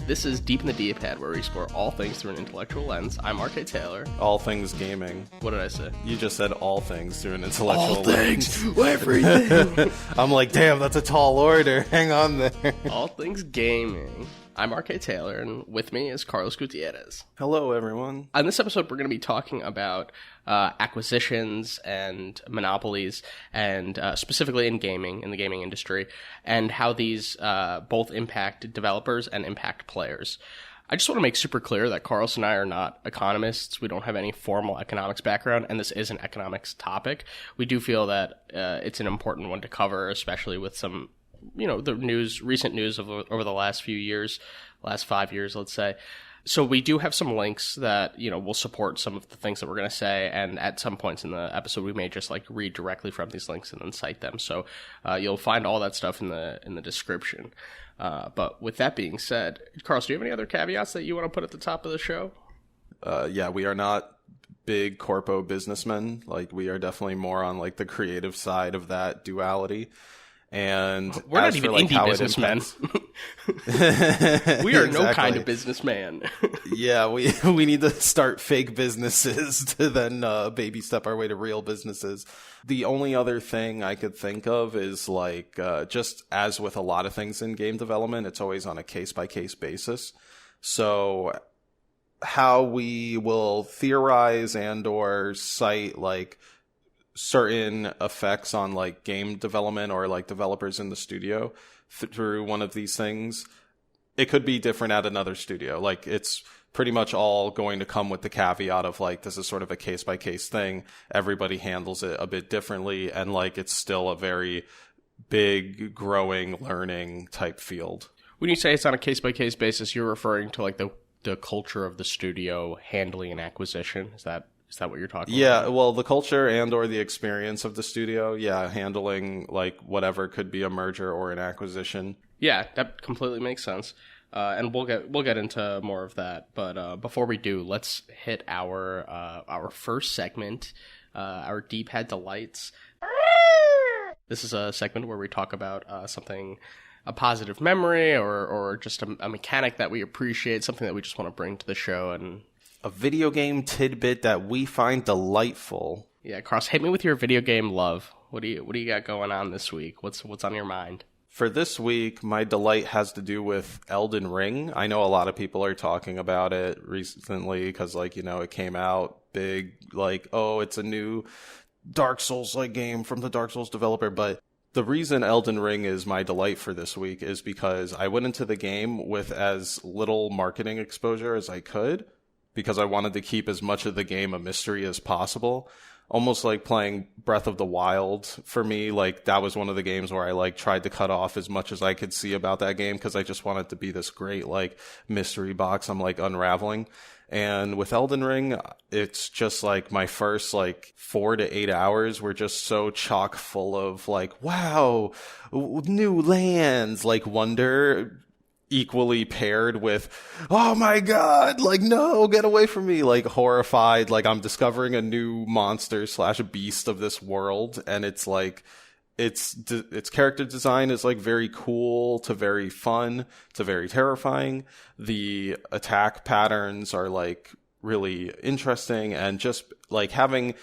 This is Deep in the D-Pad, where we explore all things through an intellectual lens. I'm RK Taylor. All things gaming. What did I say? You just said all things through an intellectual lens. All things, everything. I'm like, damn, that's a tall order. Hang on there. All things gaming. I'm RK Taylor, and with me is Carlos Gutierrez. Hello, everyone. On this episode, we're going to be talking about acquisitions and monopolies, and specifically in gaming, in the gaming industry, and how these both impact developers and impact players. I just want to make super clear that Carlos and I are not economists. We don't have any formal economics background, and this is an economics topic. We do feel that it's an important one to cover, especially with some, the recent news of over the last few years, last 5 years, let's say. So we do have some links that, will support some of the things that we're going to say. And at some points in the episode, we may just read directly from these links and then cite them. So you'll find all that stuff in the description. But with that being said, Carlos, do you have any other caveats that you want to put at the top of the show? Yeah, we are not big corpo businessmen. We are definitely more on the creative side of that duality. And we're not even indie businessmen. We are no kind of businessman. Yeah, we need to start fake businesses to then baby step our way to real businesses. The only other thing I could think of is just as with a lot of things in game development, it's always on a case-by-case basis. So how we will theorize and or cite certain effects on game development or developers in the studio through one of these things, it could be different at another studio. It's pretty much all going to come with the caveat of this is sort of a case by case thing. Everybody handles it a bit differently, and it's still a very big, growing, learning type field. When you say it's on a case by case basis, you're referring to the culture of the studio handling an acquisition. Is that what you're talking about? Yeah, well, the culture and or the experience of the studio, handling whatever could be a merger or an acquisition. Yeah, that completely makes sense. And we'll get into more of that. But before we do, let's hit our first segment, our D-Pad Delights. This is a segment where we talk about something, a positive memory or just a mechanic that we appreciate, something that we just want to bring to the show, and a video game tidbit that we find delightful. Yeah, Carlos, hit me with your video game love. What do you got going on this week? What's on your mind? For this week, my delight has to do with Elden Ring. I know a lot of people are talking about it recently because, it came out big, it's a new Dark Souls game from the Dark Souls developer. But the reason Elden Ring is my delight for this week is because I went into the game with as little marketing exposure as I could, because I wanted to keep as much of the game a mystery as possible. Almost like playing Breath of the Wild for me. That was one of the games where I tried to cut off as much as I could see about that game because I just wanted to be this great mystery box I'm unraveling. And with Elden Ring, it's just my first 4 to 8 hours were just so chock full of wow, new lands, wonder, equally paired with, oh my god, no, get away from me, horrified, I'm discovering a new monster / beast of this world. And it's its character design is very cool to very fun to very terrifying. The attack patterns are really interesting, and just having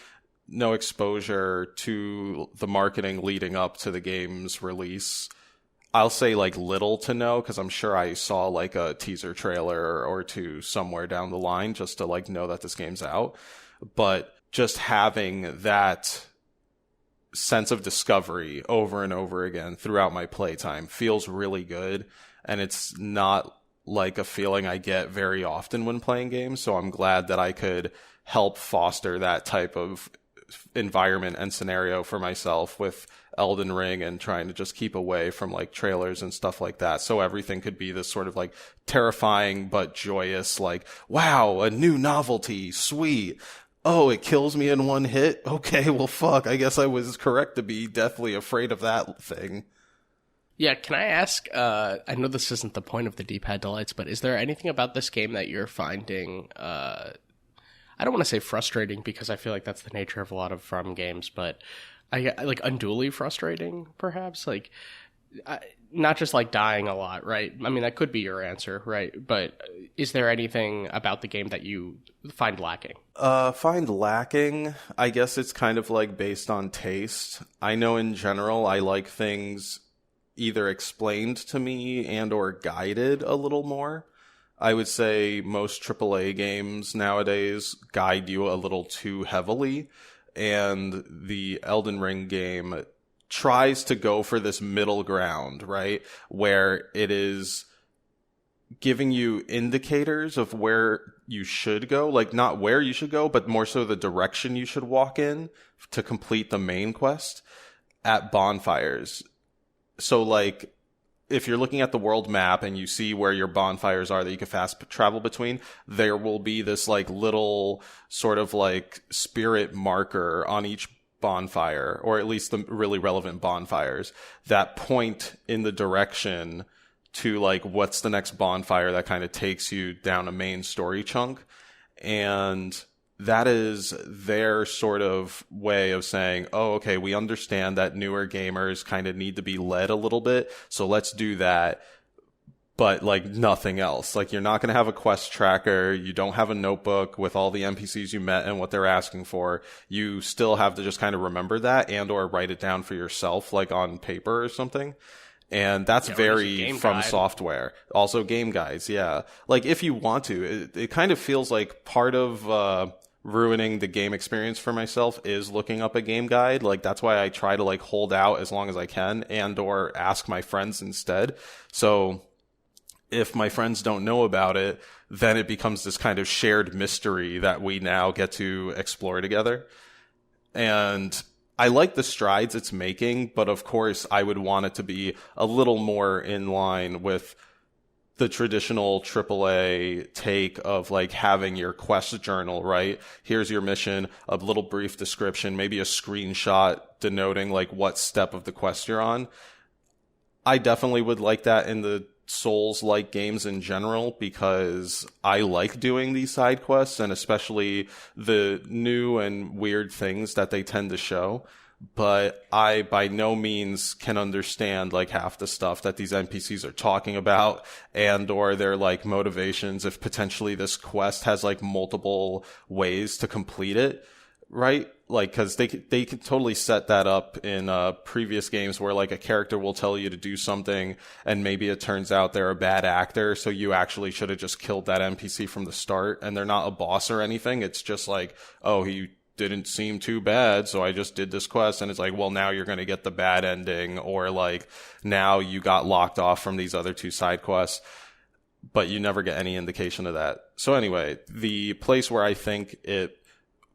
no exposure to the marketing leading up to the game's release, I'll say little to no, because I'm sure I saw a teaser trailer or two somewhere down the line just to know that this game's out. But just having that sense of discovery over and over again throughout my playtime feels really good. And it's not a feeling I get very often when playing games. So I'm glad that I could help foster that type of environment and scenario for myself with Elden Ring, and trying to just keep away from trailers and stuff like that, so everything could be this sort of terrifying but joyous, wow, a new novelty, sweet. Oh, it kills me in one hit? Okay, well fuck, I guess I was correct to be deathly afraid of that thing. Yeah, can I ask, I know this isn't the point of the D-Pad Delights, but is there anything about this game that you're finding, I don't want to say frustrating, because I feel that's the nature of a lot of From games, but unduly frustrating, perhaps? not just like dying a lot, right? I mean, that could be your answer, right? But is there anything about the game that you find lacking? Find lacking? I guess it's kind of like based on taste. I know in general I like things either explained to me and or guided a little more. I would say most AAA games nowadays guide you a little too heavily, and the Elden Ring game tries to go for this middle ground, right? Where it is giving you indicators of where you should go, like not where you should go, but more so the direction you should walk in to complete the main quest at bonfires. So like if you're looking at the world map and you see where your bonfires are that you can fast travel between, there will be this like little sort of like spirit marker on each bonfire, or at least the really relevant bonfires, that point in the direction to like what's the next bonfire that kind of takes you down a main story chunk. And that is their sort of way of saying, oh, okay, we understand that newer gamers kind of need to be led a little bit, so let's do that. But like nothing else. Like you're not going to have a quest tracker. You don't have a notebook with all the NPCs you met and what they're asking for. You still have to just kind of remember that and or write it down for yourself, like on paper or something. And that's very from guide. Software. Also game guides, yeah. Like if you want to, it kind of feels like part of ruining the game experience for myself is looking up a game guide. Like that's why I try to like hold out as long as I can and or ask my friends instead. So if my friends don't know about it, then it becomes this kind of shared mystery that we now get to explore together. And I like the strides it's making, but of course I would want it to be a little more in line with the traditional AAA take of like having your quest journal, right? Here's your mission, a little brief description, maybe a screenshot denoting like what step of the quest you're on. I definitely would like that in the Souls-like games in general, because I like doing these side quests and especially the new and weird things that they tend to show. But I by no means can understand like half the stuff that these NPCs are talking about and or their like motivations if potentially this quest has like multiple ways to complete it, right? Like, cause they can totally set that up in previous games where like a character will tell you to do something and maybe it turns out they're a bad actor, so you actually should have just killed that NPC from the start, and they're not a boss or anything. It's just like, oh, he didn't seem too bad, so I just did this quest, and it's like, well, now you're going to get the bad ending, or like now you got locked off from these other two side quests, but you never get any indication of that. So anyway, the place where I think it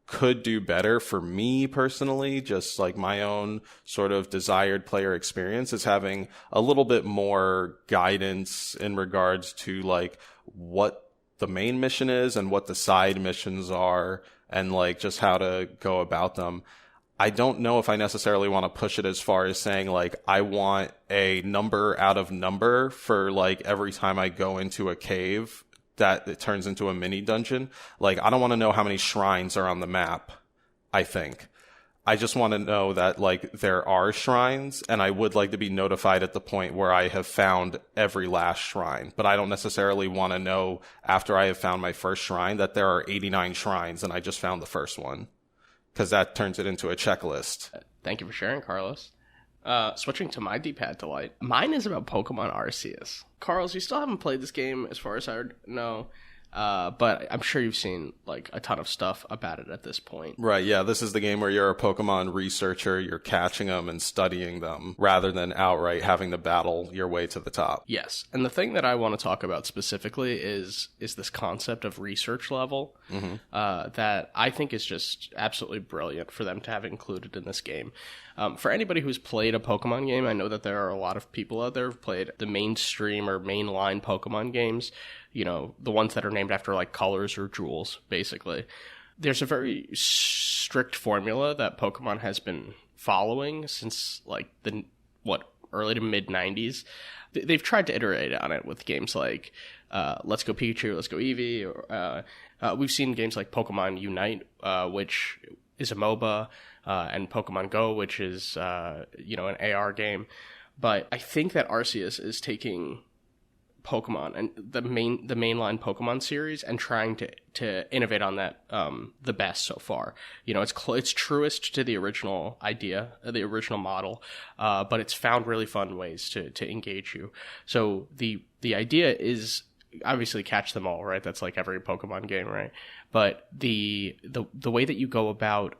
could do better for me personally, just like my own sort of desired player experience, is having a little bit more guidance in regards to like what the main mission is and what the side missions are and like just how to go about them. I don't know if I necessarily want to push it as far as saying like I want a number out of number for like every time I go into a cave that it turns into a mini dungeon. Like, I don't want to know how many shrines are on the map, I think. I just want to know that, like, there are shrines, and I would like to be notified at the point where I have found every last shrine. But I don't necessarily want to know after I have found my first shrine that there are 89 shrines and I just found the first one, because that turns it into a checklist. Thank you for sharing, Carlos. Switching to my D-pad delight. Mine is about Pokemon Arceus. Carlos, you still haven't played this game as far as I know, but I'm sure you've seen like a ton of stuff about it at this point. Right, yeah, this is the game where you're a Pokemon researcher, you're catching them and studying them, rather than outright having to battle your way to the top. Yes, and the thing that I want to talk about specifically is this concept of research level, that I think is just absolutely brilliant for them to have included in this game. For anybody who's played a Pokemon game, I know that there are a lot of people out there who've played the mainstream or mainline Pokemon games, you know, the ones that are named after like colors or jewels, basically. There's a very strict formula that Pokemon has been following since like the, early to mid 90s. They've tried to iterate on it with games like Let's Go Pikachu, Let's Go Eevee, or we've seen games like Pokemon Unite, which is a MOBA, and Pokemon Go, which is, an AR game. But I think that Arceus is taking Pokemon and the mainline Pokemon series and trying to innovate on that the best so far. It's truest to the original idea, the original model, but it's found really fun ways to engage you. So the idea is obviously catch them all, right? That's like every Pokemon game, right? But the way that you go about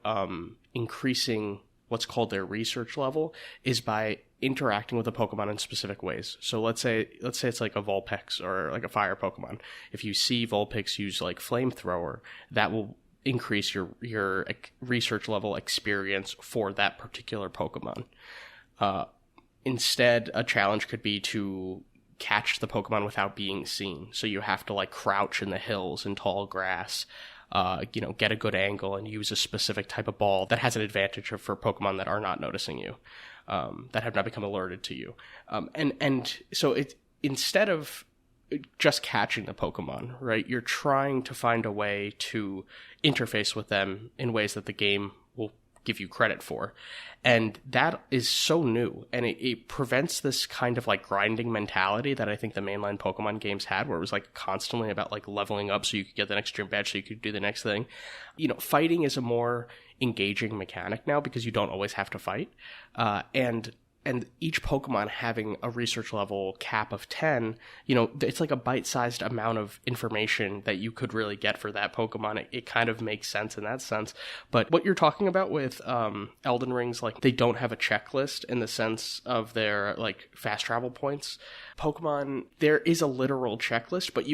increasing what's called their research level is by interacting with the Pokemon in specific ways. So let's say it's like a Vulpix or like a fire Pokemon. If you see Vulpix use like Flamethrower, that will increase your research level experience for that particular Pokemon. Instead, a challenge could be to catch the Pokemon without being seen. So you have to like crouch in the hills in tall grass, get a good angle and use a specific type of ball that has an advantage for Pokemon that are not noticing you, that have not become alerted to you. And so instead of just catching the Pokemon, right, you're trying to find a way to interface with them in ways that the game will give you credit for. And that is so new, and it prevents this kind of like grinding mentality that I think the mainline Pokemon games had, where it was like constantly about like leveling up so you could get the next gym badge so you could do the next thing. Fighting is a more engaging mechanic now because you don't always have to fight, and each Pokemon having a research level cap of 10, it's like a bite-sized amount of information that you could really get for that Pokemon. It kind of makes sense in that sense. But what you're talking about with Elden Rings, like they don't have a checklist in the sense of their like fast travel points. Pokemon, there is a literal checklist, but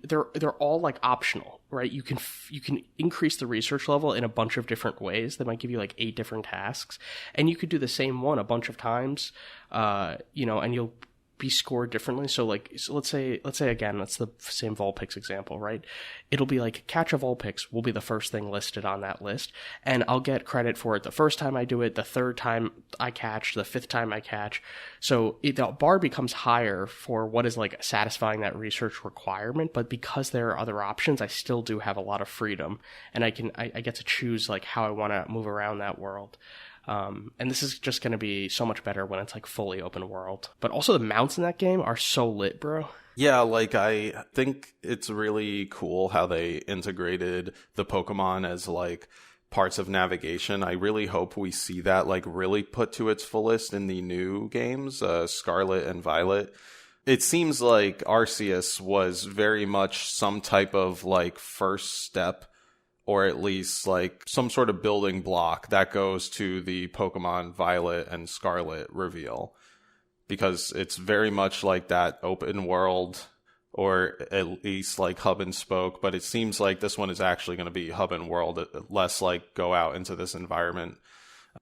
they're all like optional, right? You can increase the research level in a bunch of different ways. They might give you like 8 different tasks, and you could do the same one a bunch of times, and you'll be scored differently. So let's say again, that's the same Vulpix example, right? It'll be like catch a Vulpix will be the first thing listed on that list, and I'll get credit for it the first time I do it, the third time I catch, the fifth time I catch. So the bar becomes higher for what is like satisfying that research requirement, but because there are other options, I still do have a lot of freedom, and I get to choose like how I want to move around that world. And this is just going to be so much better when it's like fully open world. But also the mounts in that game are so lit, bro. Yeah, like I think it's really cool how they integrated the Pokemon as like parts of navigation. I really hope we see that like really put to its fullest in the new games, Scarlet and Violet. It seems like Arceus was very much some type of like first step, or at least like some sort of building block that goes to the Pokemon Violet and Scarlet reveal. Because it's very much like that open world, or at least like hub and spoke, but it seems like this one is actually going to be hub and world, less like go out into this environment.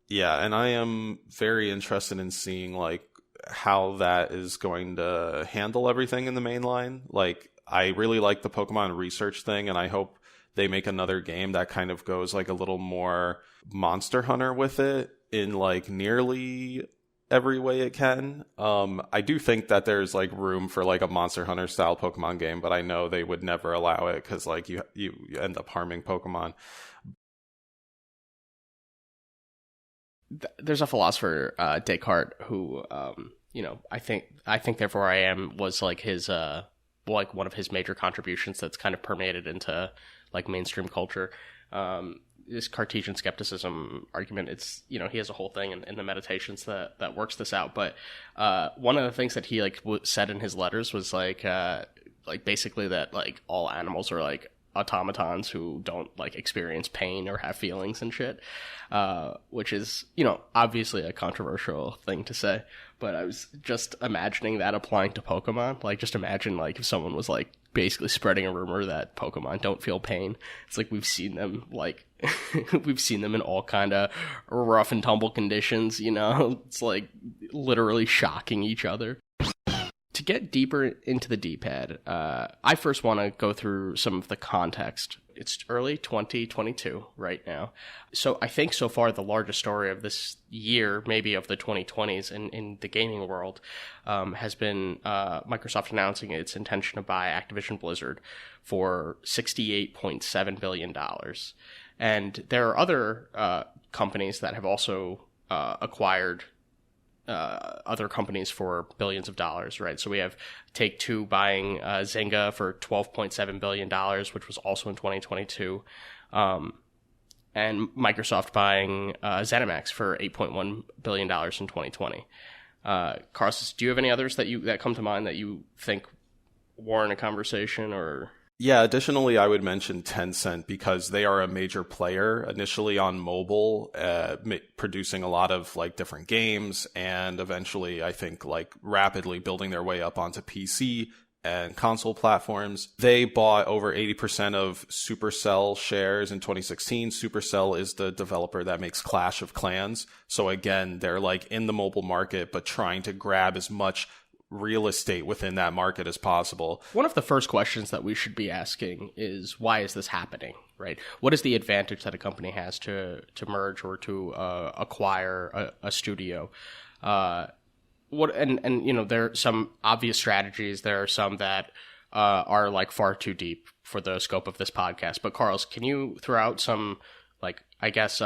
Yeah, and I am very interested in seeing like how that is going to handle everything in the main line. Like, I really like the Pokemon research thing, and I hope they make another game that kind of goes like a little more Monster Hunter with it in like nearly every way it can. I do think that there's like room for like a Monster Hunter style Pokemon game, but I know they would never allow it because like you end up harming Pokemon. There's a philosopher, Descartes, who I think therefore I am was like his like one of his major contributions that's kind of permeated into like mainstream culture. This Cartesian skepticism argument, it's, he has a whole thing in the Meditations that works this out. But one of the things that he like said in his letters was like basically that like all animals are like automatons who don't like experience pain or have feelings and shit, which is, obviously a controversial thing to say. But I was just imagining that applying to Pokemon. Like, just imagine like if someone was like basically spreading a rumor that Pokemon don't feel pain. It's like we've seen them like we've seen them in all kind of rough and tumble conditions, It's like literally shocking each other. To get deeper into the D-pad, I first want to go through some of the context. It's early 2022 right now. So I think so far the largest story of this year, maybe of the 2020s in the gaming world, has been Microsoft announcing its intention to buy Activision-Blizzard for $68.7 billion. And there are other companies that have also acquired other companies for billions of dollars, right? So we have Take-Two buying Zynga for $12.7 billion, which was also in 2022. And Microsoft buying Zennimax for $8.1 billion in 2020. Carlos, do you have any others that come to mind that you think warrant a conversation or... Yeah, additionally, I would mention Tencent because they are a major player initially on mobile, producing a lot of like different games, and eventually, I think, like rapidly building their way up onto PC and console platforms. They bought over 80% of Supercell shares in 2016. Supercell is the developer that makes Clash of Clans. So again, they're like in the mobile market, but trying to grab as much real estate within that market as possible. One of the first questions that we should be asking is, why is this happening, right? What is the advantage that a company has to merge or to acquire a studio? You know, there are some obvious strategies. There are some that are like far too deep for the scope of this podcast. But Carlos, can you throw out some, like, I guess,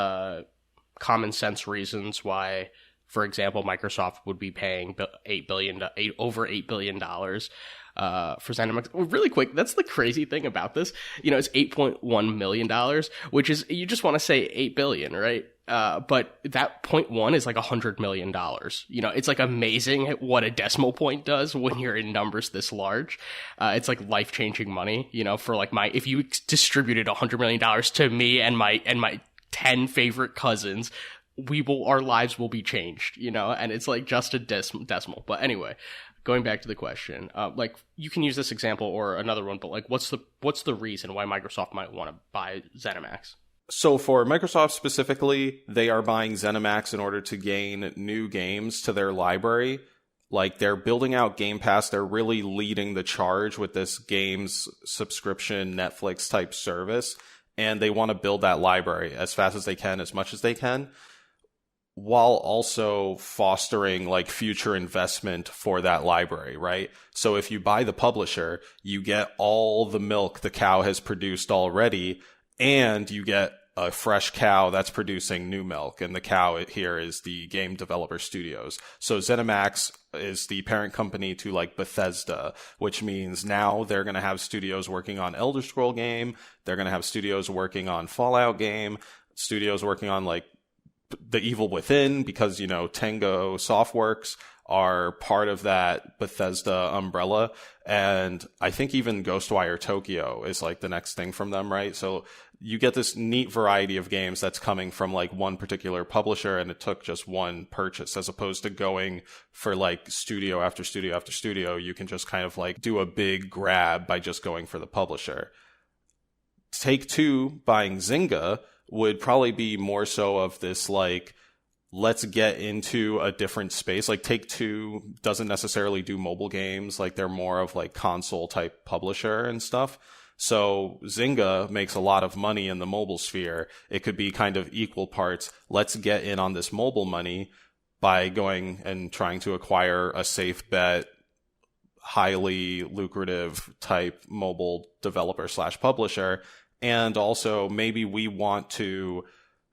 common sense reasons why, for example, Microsoft would be paying over $8 billion for Zennimax? Really quick, that's the crazy thing about this. You know, it's $8.1 million, which is, you just want to say $8 billion, right? But that 0.1 is like $100 million. You know, it's like amazing what a decimal point does when you're in numbers this large. It's like life-changing money, you know, for like if you distributed $100 million to me and my 10 favorite cousins, our lives will be changed, you know, and it's like just a decimal. But anyway, going back to the question, like you can use this example or another one, but like what's the reason why Microsoft might want to buy Zennimax? So for Microsoft specifically, they are buying Zennimax in order to gain new games to their library. Like they're building out Game Pass. They're really leading the charge with this games subscription Netflix type service. And they want to build that library as fast as they can, as much as they can, while also fostering like future investment for that library, right? So if you buy the publisher, you get all the milk the cow has produced already, and you get a fresh cow that's producing new milk. And the cow here is the game developer studios. So Zenimax is the parent company to like Bethesda, which means now they're going to have studios working on Elder Scroll game. They're going to have studios working on Fallout game, studios working on like The Evil Within, because, you know, Tango Softworks are part of that Bethesda umbrella. And I think even Ghostwire Tokyo is like the next thing from them, right? So you get this neat variety of games that's coming from like one particular publisher, and it took just one purchase, as opposed to going for like studio after studio after studio. You can just kind of like do a big grab by just going for the publisher. Take-Two buying Zynga would probably be more so of this like, let's get into a different space. Like Take-Two doesn't necessarily do mobile games. Like they're more of like console type publisher and stuff. So Zynga makes a lot of money in the mobile sphere. It could be kind of equal parts. Let's get in on this mobile money by going and trying to acquire a safe bet, highly lucrative type mobile developer / publisher. And also maybe we want to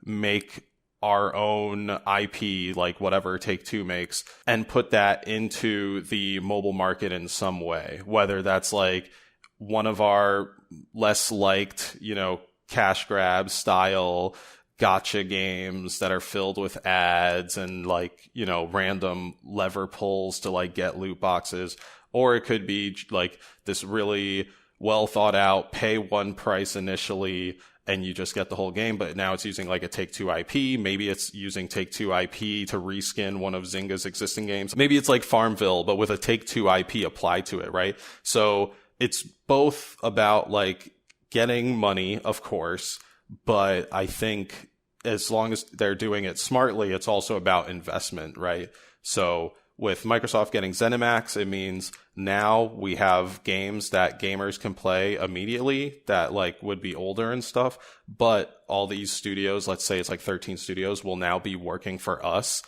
make our own IP, like whatever Take-Two makes, and put that into the mobile market in some way, whether that's like one of our less liked, you know, cash grab style gotcha games that are filled with ads and like, you know, random lever pulls to like get loot boxes. Or it could be like this really well thought out, pay one price initially and you just get the whole game, but now it's using like a Take-Two IP. Maybe it's using Take-Two IP to reskin one of Zynga's existing games. Maybe it's like Farmville, but with a Take-Two IP applied to it, right? So it's both about like getting money, of course, but I think as long as they're doing it smartly, it's also about investment, right? So with Microsoft getting Zenimax, it means now we have games that gamers can play immediately that like would be older and stuff, but all these studios, let's say it's like 13 studios, will now be working for us,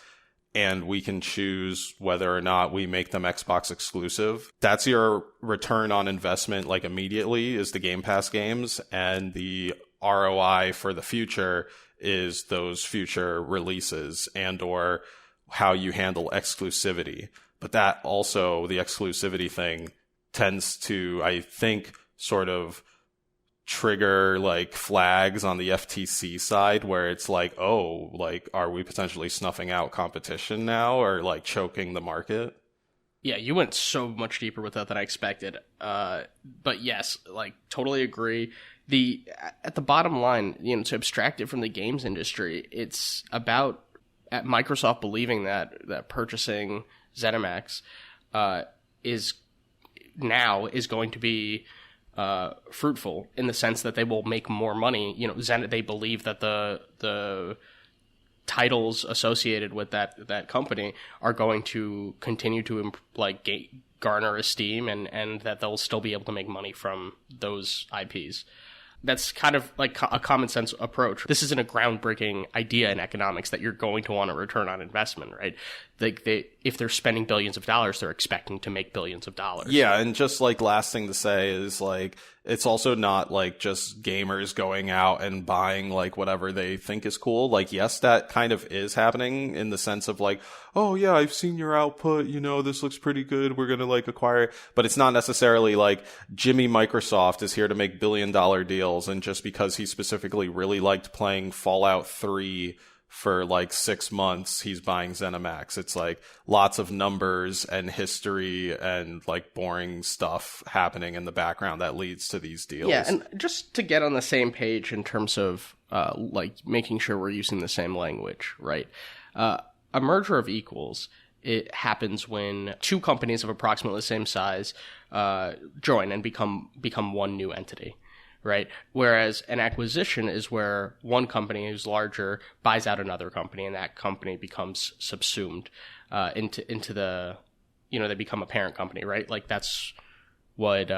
and we can choose whether or not we make them Xbox exclusive. That's your return on investment, like immediately, is the Game Pass games, and the ROI for the future is those future releases and or how you handle exclusivity. But that also, the exclusivity thing tends to, I think, sort of trigger like flags on the FTC side where it's like, oh, like, are we potentially snuffing out competition now or like choking the market? Yeah, you went so much deeper with that than I expected. But yes, like, totally agree. At the bottom line, you know, to abstract it from the games industry, it's about at Microsoft believing that purchasing Zennimax is going to be fruitful in the sense that they will make more money. You know, they believe that the titles associated with that company are going to continue to garner esteem, and that they'll still be able to make money from those IPs. That's kind of like a common sense approach. This isn't a groundbreaking idea in economics that you're going to want a return on investment, right? If they're spending billions of dollars, they're expecting to make billions of dollars. Yeah, and just like last thing to say is like, it's also not like just gamers going out and buying like whatever they think is cool. Like, yes, that kind of is happening in the sense of like, oh yeah, I've seen your output, you know, this looks pretty good, we're gonna like acquire it. But it's not necessarily like Jimmy Microsoft is here to make billion-dollar deals, and just because he specifically really liked playing Fallout 3 for like 6 months, he's buying Zennimax. It's like lots of numbers and history and like boring stuff happening in the background that leads to these deals. Yeah, and just to get on the same page in terms of like making sure we're using the same language, right? A merger of equals, it happens when two companies of approximately the same size join and become one new entity. Right. Whereas an acquisition is where one company who's larger buys out another company, and that company becomes subsumed into the, you know, they become a parent company. Right. Like, that's what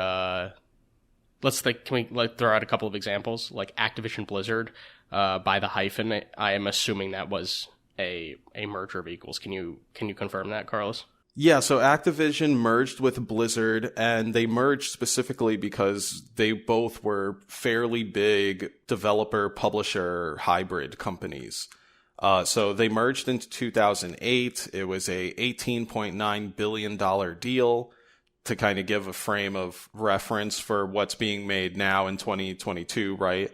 let's think. Can we like throw out a couple of examples? Like Activision-Blizzard by the hyphen. I am assuming that was a merger of equals. Can you confirm that, Carlos? Yeah, so Activision merged with Blizzard, and they merged specifically because they both were fairly big developer-publisher hybrid companies. So they merged in 2008. It was a $18.9 billion deal. To kind of give a frame of reference for what's being made now in 2022, right,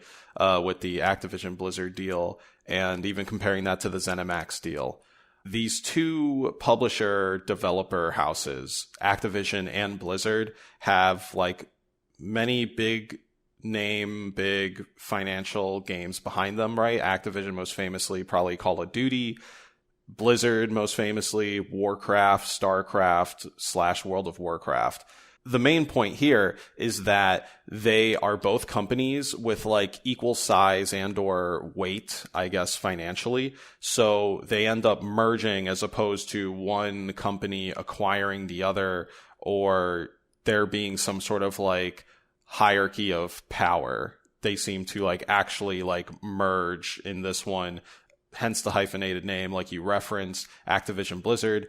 with the Activision-Blizzard deal, and even comparing that to the Zennimax deal. These two publisher developer houses, Activision and Blizzard, have like many big name, big financial games behind them, right? Activision most famously probably Call of Duty. Blizzard most famously Warcraft, StarCraft / World of Warcraft. The main point here is that they are both companies with like equal size and or weight, I guess, financially. So they end up merging as opposed to one company acquiring the other, or there being some sort of like hierarchy of power. They seem to like actually like merge in this one, hence the hyphenated name like you referenced, Activision Blizzard.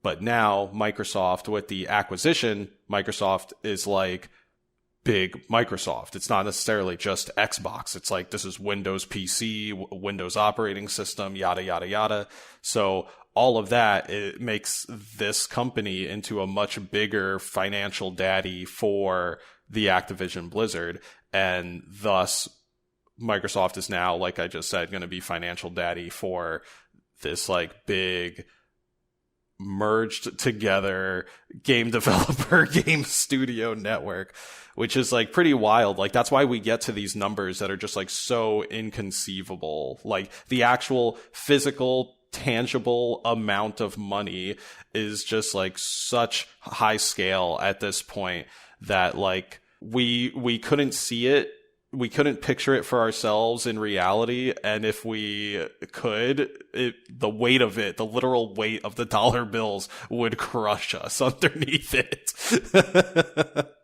But now Microsoft, with the acquisition, Microsoft is like big Microsoft. It's not necessarily just Xbox. It's like, this is Windows PC, Windows operating system, yada, yada, yada. So all of that, it makes this company into a much bigger financial daddy for the Activision Blizzard. And thus, Microsoft is now, like I just said, going to be financial daddy for this like big merged together game developer, game studio network, which is like pretty wild. Like, that's why we get to these numbers that are just like so inconceivable. Like, the actual physical, tangible amount of money is just like such high scale at this point that like we couldn't see it. We couldn't picture it for ourselves in reality, and if we could, the weight of it, the literal weight of the dollar bills would crush us underneath it.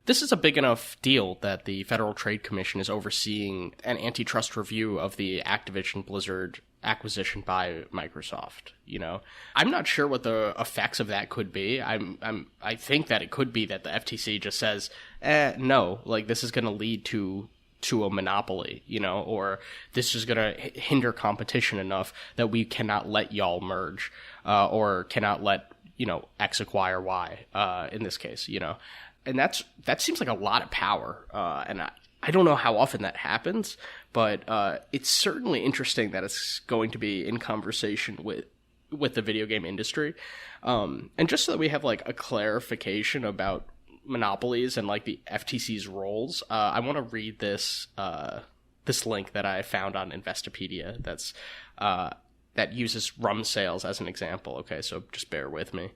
This is a big enough deal that the Federal Trade Commission is overseeing an antitrust review of the Activision-Blizzard acquisition by Microsoft. You know, I'm not sure what the effects of that could be. I think that it could be that the FTC just says, no, like, this is going to lead to to a monopoly, or this is going to hinder competition enough that we cannot let y'all merge, or cannot let, X acquire Y, in this case, and that seems like a lot of power. And I don't know how often that happens, but it's certainly interesting that it's going to be in conversation with the video game industry. And just so that we have like a clarification about monopolies and like the FTC's roles, I want to read this link that I found on Investopedia that uses rum sales as an example. Okay, so just bear with me.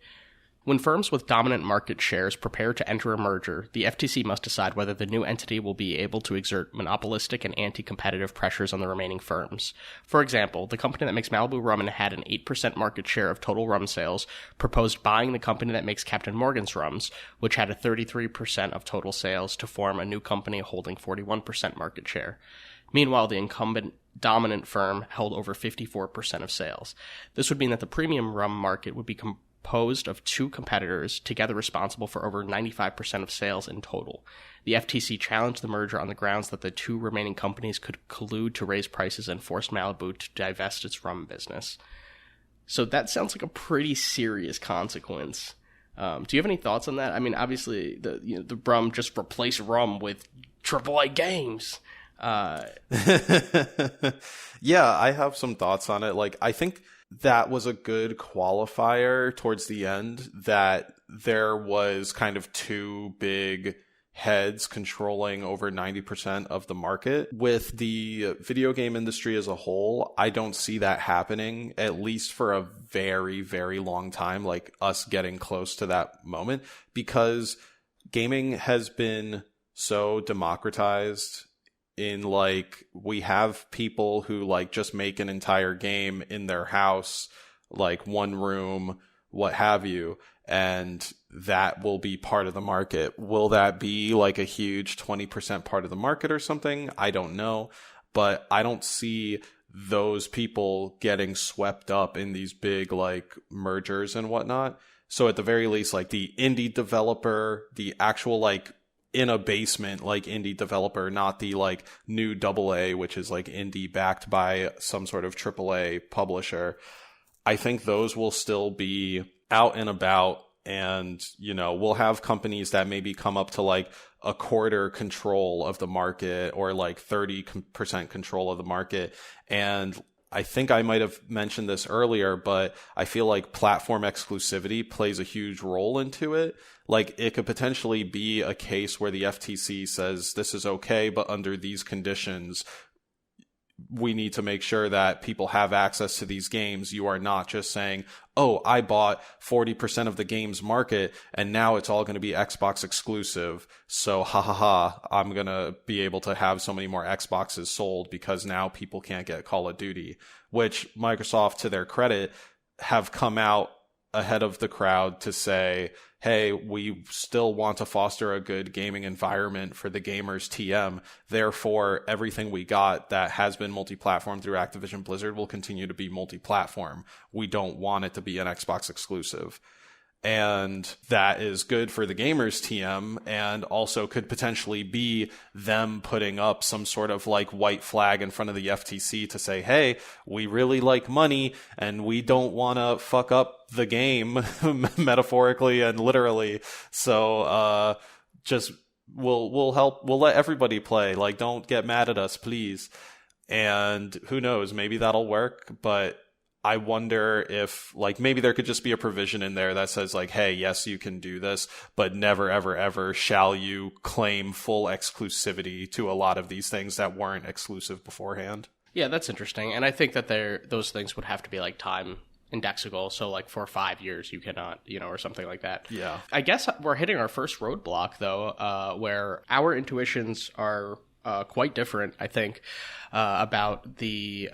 When firms with dominant market shares prepare to enter a merger, the FTC must decide whether the new entity will be able to exert monopolistic and anti-competitive pressures on the remaining firms. For example, the company that makes Malibu rum and had an 8% market share of total rum sales proposed buying the company that makes Captain Morgan's rums, which had a 33% of total sales, to form a new company holding 41% market share. Meanwhile, the incumbent dominant firm held over 54% of sales. This would mean that the premium rum market would be composed of two competitors, together responsible for over 95% of sales in total. The FTC challenged the merger on the grounds that the two remaining companies could collude to raise prices and force Malibu to divest its rum business. So that sounds like a pretty serious consequence. Do you have any thoughts on that? I mean, obviously, the rum just replaced rum with AAA games. Yeah, I have some thoughts on it. Like, I think that was a good qualifier towards the end, that there was kind of two big heads controlling over 90% of the market. With the video game industry as a whole, I don't see that happening, at least for a very, very long time, like us getting close to that moment, because gaming has been so democratized. In like, we have people who like just make an entire game in their house, like one room, what have you, and that will be part of the market. Will that be like a huge 20% part of the market or something? I don't know, but I don't see those people getting swept up in these big like mergers and whatnot. So at the very least, like the indie developer, the actual like in a basement like indie developer, not the like new AA, which is like indie backed by some sort of AAA publisher, I think those will still be out and about. And, we'll have companies that maybe come up to like a quarter control of the market, or like 30% control of the market. And I think I might have mentioned this earlier, but I feel like platform exclusivity plays a huge role into it. Like, it could potentially be a case where the FTC says this is okay, but under these conditions, we need to make sure that people have access to these games. You are not just saying, oh, I bought 40% of the game's market and now it's all going to be Xbox exclusive. So I'm going to be able to have so many more Xboxes sold because now people can't get Call of Duty, which Microsoft, to their credit, have come out ahead of the crowd to say, hey, we still want to foster a good gaming environment for the gamers TM. Therefore, everything we got that has been multi-platform through Activision-Blizzard will continue to be multi-platform. We don't want it to be an Xbox exclusive. And that is good for the gamers TM, and also could potentially be them putting up some sort of like white flag in front of the FTC to say, hey, we really like money and we don't want to fuck up the game metaphorically and literally. So just we'll help, we'll let everybody play. Like, don't get mad at us, please. And who knows, maybe that'll work, but I wonder if, like, maybe there could just be a provision in there that says, like, hey, yes, you can do this, but never, ever, ever shall you claim full exclusivity to a lot of these things that weren't exclusive beforehand. Yeah, that's interesting. And I think that those things would have to be, like, time indexable. So, like, for 5 years, you cannot, or something like that. Yeah. I guess we're hitting our first roadblock, though, where our intuitions are quite different, I think, about the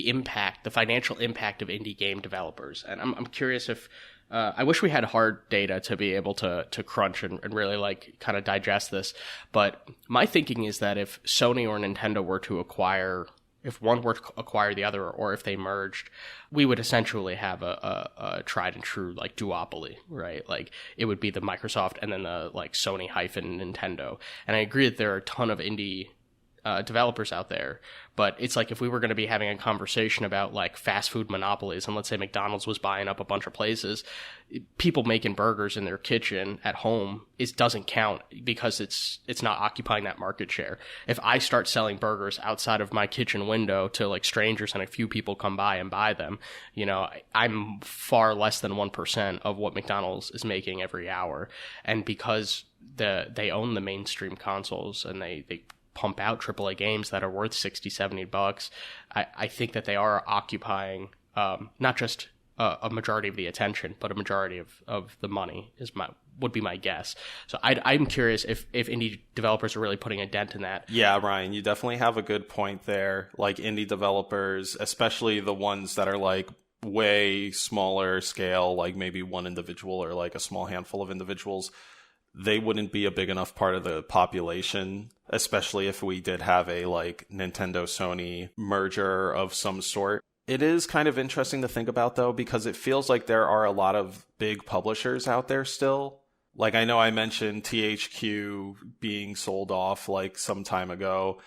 impact, the financial impact of indie game developers. And I'm curious if, I wish we had hard data to be able to crunch and really like kind of digest this. But my thinking is that if Sony or Nintendo were to acquire if one were to acquire the other, or if they merged, we would essentially have a tried and true like duopoly, right? Like it would be the Microsoft and then the like Sony hyphen Nintendo. And I agree that there are a ton of indie developers out there, but it's like if we were going to be having a conversation about like fast food monopolies, and let's say McDonald's was buying up a bunch of places, people making burgers in their kitchen at home doesn't count because it's not occupying that market share. If I start selling burgers outside of my kitchen window to like strangers and a few people come by and buy them, you know, I'm far less than 1% of what McDonald's is making every hour. And because they own the mainstream consoles and they pump out AAA games that are worth $60-$70, I think that they are occupying not just a majority of the attention, but a majority of the money would be my guess. So I'm curious if indie developers are really putting a dent in that. Yeah, Ryan, you definitely have a good point there. Like indie developers, especially the ones that are like way smaller scale, like maybe one individual or like a small handful of individuals, they wouldn't be a big enough part of the population, especially if we did have a like Nintendo Sony merger of some sort. It is kind of interesting to think about though, because it feels like there are a lot of big publishers out there still. Like I know I mentioned THQ being sold off like some time ago,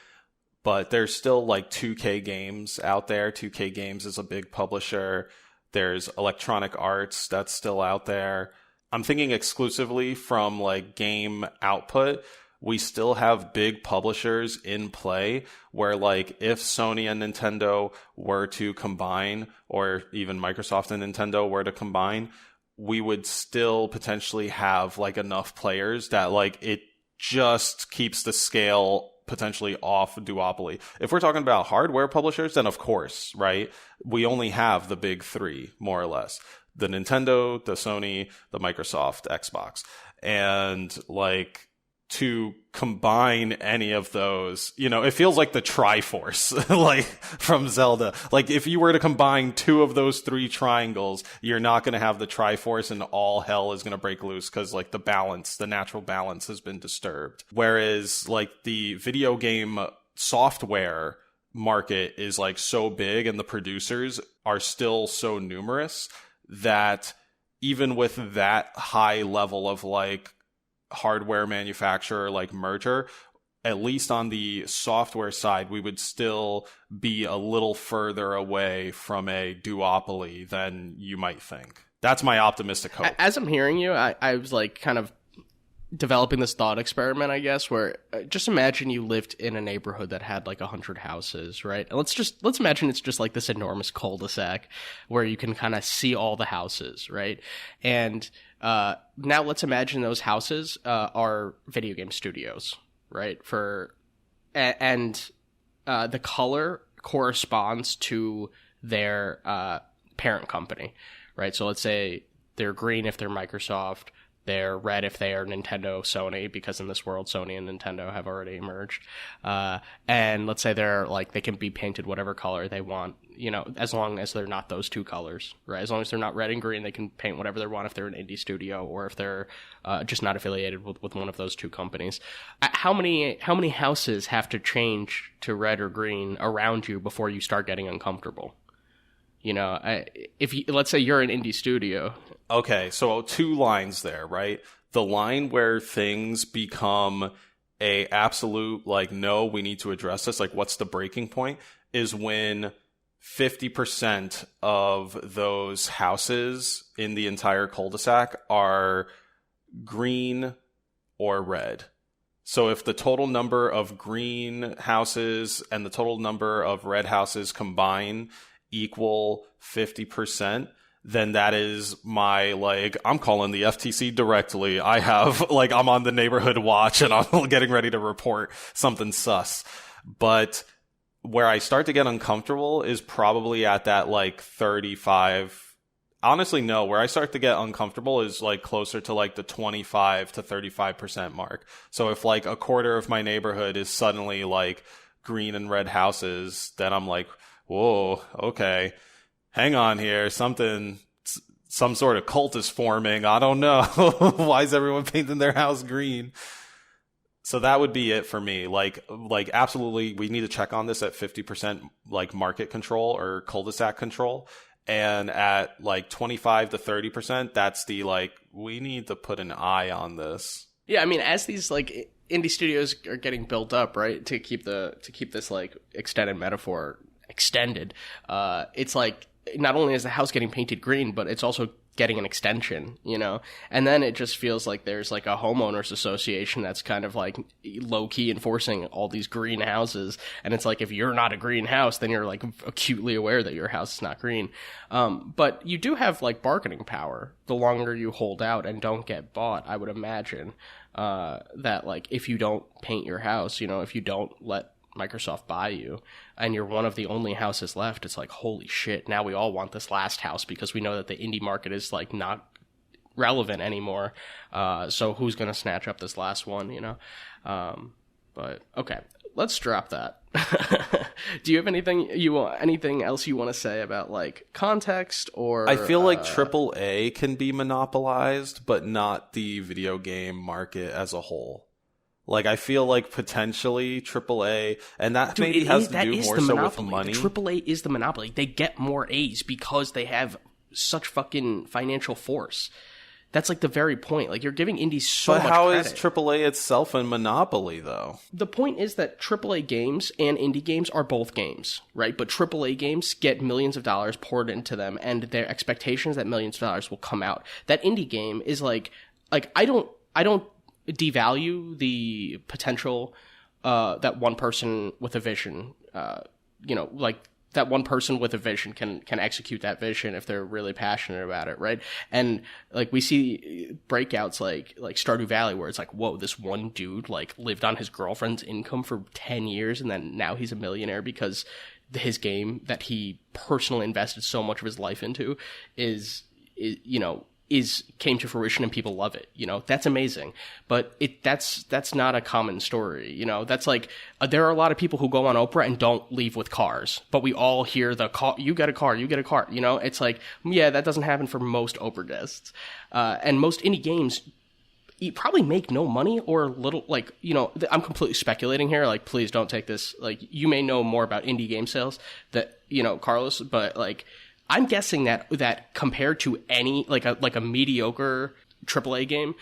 but there's still like 2K Games out there. 2K Games is a big publisher. There's Electronic Arts that's still out there. I'm thinking exclusively from like game output, we still have big publishers in play where like if Sony and Nintendo were to combine, or even Microsoft and Nintendo were to combine, we would still potentially have like enough players that like it just keeps the scale potentially off duopoly. If we're talking about hardware publishers, then of course, right? We only have the big three, more or less. The Nintendo, the Sony, the Microsoft, Xbox. And like to combine any of those, you know, it feels like the Triforce, like from Zelda. Like if you were to combine two of those three triangles, you're not going to have the Triforce and all hell is going to break loose because like the natural balance has been disturbed. Whereas like the video game software market is like so big and the producers are still so numerous that even with that high level of like hardware manufacturer like merger, at least on the software side, we would still be a little further away from a duopoly than you might think. That's my optimistic hope. As I'm hearing you, I was like kind of developing this thought experiment, I guess, where just imagine you lived in a neighborhood that had like 100 houses, right? And let's imagine it's just like this enormous cul-de-sac where you can kind of see all the houses, right? And now let's imagine those houses are video game studios, right? And the color corresponds to their parent company, right? So let's say they're green if they're Microsoft, they're red if they are Nintendo, Sony, because in this world, Sony and Nintendo have already emerged. And let's say they can be painted whatever color they want, you know, as long as they're not those two colors, right? As long as they're not red and green, they can paint whatever they want if they're an indie studio or if they're just not affiliated with one of those two companies. How many houses have to change to red or green around you before you start getting uncomfortable? You know, let's say you're an indie studio. Okay, so two lines there, right? The line where things become a absolute, like, no, we need to address this, like, what's the breaking point, is when 50% of those houses in the entire cul-de-sac are green or red. So if the total number of green houses and the total number of red houses combine equal 50%, then that is my, like, I'm calling the FTC directly. I have, like, I'm on the neighborhood watch and I'm getting ready to report something sus. But where I start to get uncomfortable is probably at that, like, 35. Honestly, no. Where I start to get uncomfortable is, like, closer to, like, the 25 to 35% mark. So if, like, a quarter of my neighborhood is suddenly, like, green and red houses, then I'm like, whoa, okay, hang on here. Some sort of cult is forming. I don't know. Why is everyone painting their house green? So that would be it for me. Like absolutely, we need to check on this at 50% like market control or cul-de-sac control. And at like 25 to 30%, that's the like, we need to put an eye on this. Yeah, I mean, as these like indie studios are getting built up, right, to keep this like extended metaphor extended, it's like not only is the house getting painted green, but it's also getting an extension, you know? And then it just feels like there's like a homeowners association that's kind of like low-key enforcing all these green houses. And it's like, if you're not a green house, then you're like acutely aware that your house is not green. But you do have like bargaining power the longer you hold out and don't get bought, I would imagine. That like, if you don't paint your house, you know, if you don't let Microsoft buy you and you're one of the only houses left, it's like, holy shit, now we all want this last house because we know that the indie market is like not relevant anymore. So who's going to snatch up this last one, you know? But okay, let's drop that. Do you have anything else you want to say about like context or? I feel like AAA can be monopolized, but not the video game market as a whole. Like, I feel like potentially AAA, and that maybe has to do more so with money. AAA is the monopoly. They get more A's because they have such fucking financial force. That's like the very point. Like, you're giving indies so much credit. But how is AAA itself a monopoly, though? The point is that AAA games and indie games are both games, right? But AAA games get millions of dollars poured into them, and their expectations that millions of dollars will come out. That indie game is like I don't devalue the potential that one person with a vision, like that one person with a vision can execute that vision if they're really passionate about it, right? And like we see breakouts like Stardew Valley, where it's like, whoa, this one dude like lived on his girlfriend's income for 10 years and then now he's a millionaire because his game that he personally invested so much of his life into came to fruition and people love it, you know? That's amazing. But that's not a common story, you know? That's like, there are a lot of people who go on Oprah and don't leave with cars, but we all hear the call, you get a car, you know? It's like, yeah, that doesn't happen for most Oprah guests. And most indie games, you probably make no money or little, like, you know, I'm completely speculating here. Like, please don't take this, like, you may know more about indie game sales that, you know, Carlos, but like, I'm guessing that compared to any like a mediocre AAA game,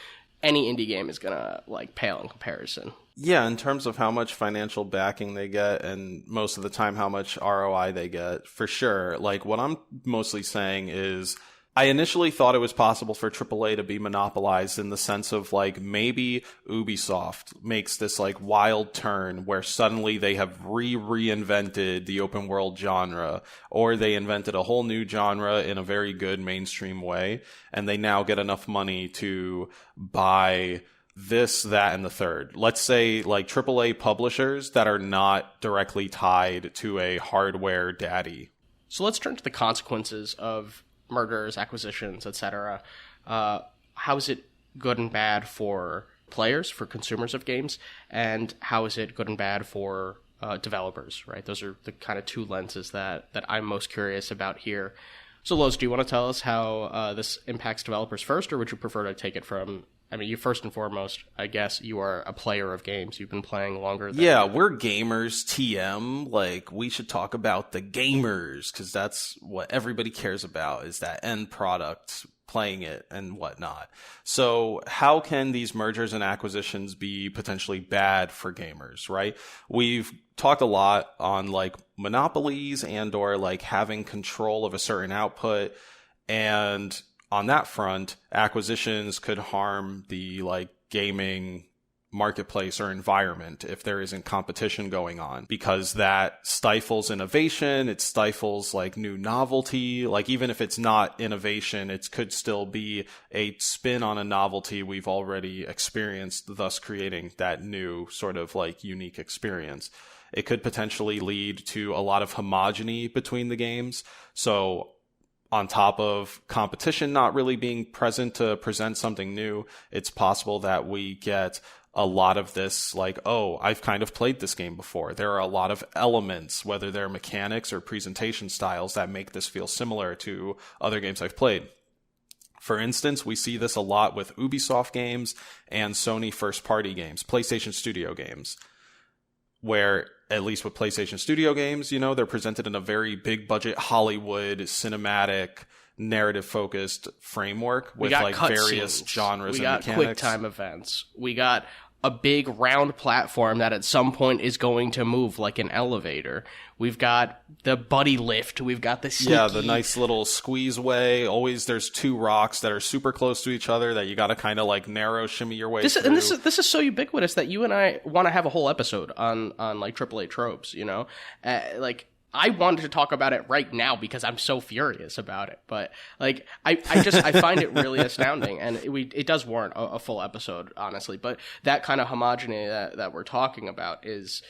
any indie game is gonna like pale in comparison. Yeah, in terms of how much financial backing they get and most of the time how much ROI they get, for sure. Like, what I'm mostly saying is, I initially thought it was possible for AAA to be monopolized in the sense of like maybe Ubisoft makes this like wild turn where suddenly they have reinvented the open world genre, or they invented a whole new genre in a very good mainstream way, and they now get enough money to buy this, that, and the third. Let's say like AAA publishers that are not directly tied to a hardware daddy. So let's turn to the consequences of mergers, acquisitions, etc. How is it good and bad for players, for consumers of games, and how is it good and bad for developers, right? Those are the kind of two lenses that I'm most curious about here. So, Loz, do you want to tell us how this impacts developers first, or would you prefer to take it from, I mean, you first and foremost, I guess you are a player of games. You've been playing longer than... Yeah, we're gamers, TM. Like, we should talk about the gamers, because that's what everybody cares about, is that end product, playing it and whatnot. So how can these mergers and acquisitions be potentially bad for gamers, right? We've talked a lot on like monopolies and or like having control of a certain output, and on that front, acquisitions could harm the like gaming marketplace or environment if there isn't competition going on, because that stifles innovation. It stifles like new novelty. Like, even if it's not innovation, it could still be a spin on a novelty we've already experienced, thus creating that new sort of like unique experience. It could potentially lead to a lot of homogeny between the games. So on top of competition not really being present to present something new, it's possible that we get a lot of this like, oh, I've kind of played this game before. There are a lot of elements, whether they're mechanics or presentation styles, that make this feel similar to other games I've played. For instance, we see this a lot with Ubisoft games and Sony first-party games, PlayStation Studio games, where, at least with PlayStation Studio games, you know, they're presented in a very big-budget Hollywood, cinematic, narrative-focused framework with, like, various genres and mechanics. We got quick time events. We got a big round platform that at some point is going to move like an elevator. We've got the buddy lift. We've got the sneaky... Yeah, the nice little squeeze way. Always there's two rocks that are super close to each other that you got to kind of like narrow shimmy your way through. And this is so ubiquitous that you and I want to have a whole episode on like AAA tropes, you know? Like, I wanted to talk about it right now because I'm so furious about it. But like, I find it really astounding, and it does warrant a full episode, honestly. But that kind of homogeneity that we're talking about is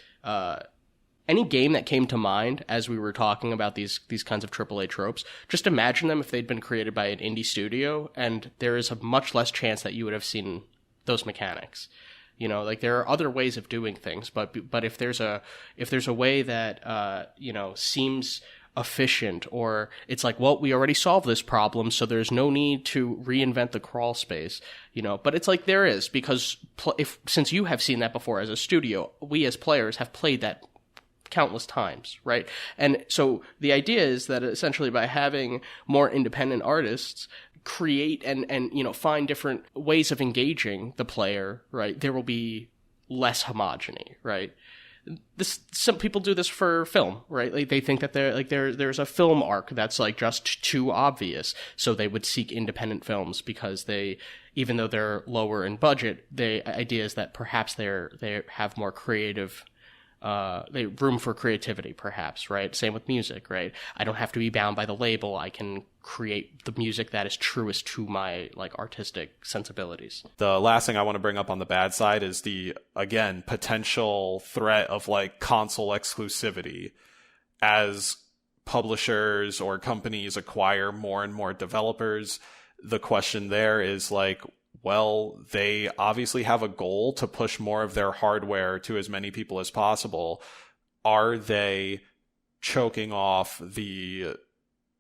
any game that came to mind as we were talking about these kinds of AAA tropes. Just imagine them if they'd been created by an indie studio, and there is a much less chance that you would have seen those mechanics. You know, like, there are other ways of doing things, but if there's a way that you know, seems efficient, or it's like, well, we already solved this problem, so there's no need to reinvent the crawl space, you know. But it's like there is, because since you have seen that before as a studio, we as players have played that countless times, right? And so the idea is that essentially by having more independent artists create and you know, find different ways of engaging the player, right, there will be less homogeny, right? Some people do this for film, right? Like, they think that there's a film arc that's like just too obvious, so they would seek independent films because they, even though they're lower in budget, the idea is that perhaps they have more creative room for creativity, perhaps, right? Same with music, right? I don't have to be bound by the label. I can create the music that is truest to my, like, artistic sensibilities. The last thing I want to bring up on the bad side is the, again, potential threat of, like, console exclusivity. As publishers or companies acquire more and more developers, the question there is, like, well, they obviously have a goal to push more of their hardware to as many people as possible. Are they choking off the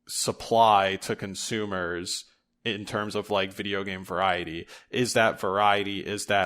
supply to consumers in terms of, like, video game variety? Is that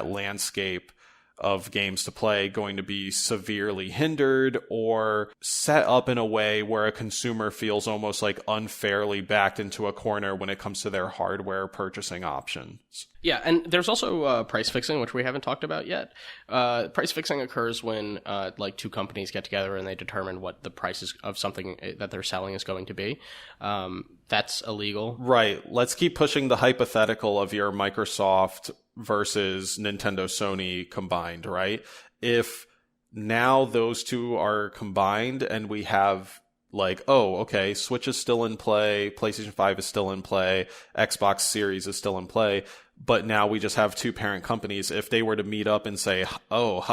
landscape of games to play going to be severely hindered or set up in a way where a consumer feels almost like unfairly backed into a corner when it comes to their hardware purchasing options? Yeah, and there's also price fixing, which we haven't talked about yet. Price fixing occurs when like two companies get together and they determine what the price of something that they're selling is going to be. That's illegal. Right. Let's keep pushing the hypothetical of your Microsoft versus Nintendo Sony combined, right? If now those two are combined and we have, like, oh, okay, Switch is still in play, PlayStation 5 is still in play, Xbox Series is still in play, but now we just have two parent companies. If they were to meet up and say, oh,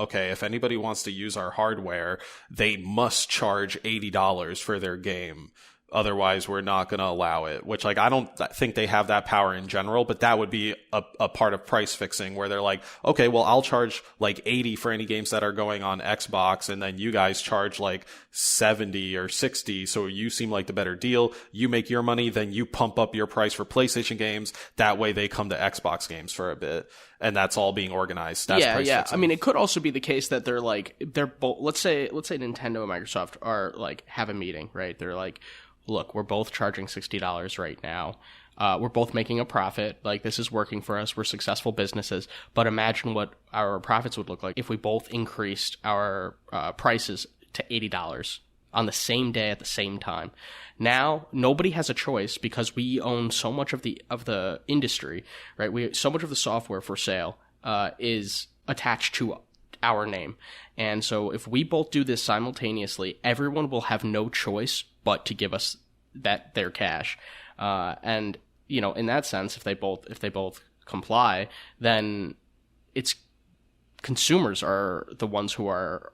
okay, if anybody wants to use our hardware, they must charge $80 for their game. Otherwise, we're not going to allow it, which, like, I don't think they have that power in general, but that would be a part of price fixing where they're like, okay, well, I'll charge like 80 for any games that are going on Xbox, and then you guys charge like 70 or 60. So you seem like the better deal. You make your money, then you pump up your price for PlayStation games. That way they come to Xbox games for a bit. And that's all being organized. That's price fixing. I mean, it could also be the case that they're both, let's say Nintendo and Microsoft are like, have a meeting, right? They're like, look, we're both charging $60 right now. We're both making a profit. Like, this is working for us. We're successful businesses. But imagine what our profits would look like if we both increased our prices to $80 on the same day at the same time. Now, nobody has a choice because we own so much of the industry, right? So much of the software for sale is attached to our name. And so if we both do this simultaneously, everyone will have no choice but to give us their cash. And, you know, in that sense, if they both comply, then it's consumers are the ones who are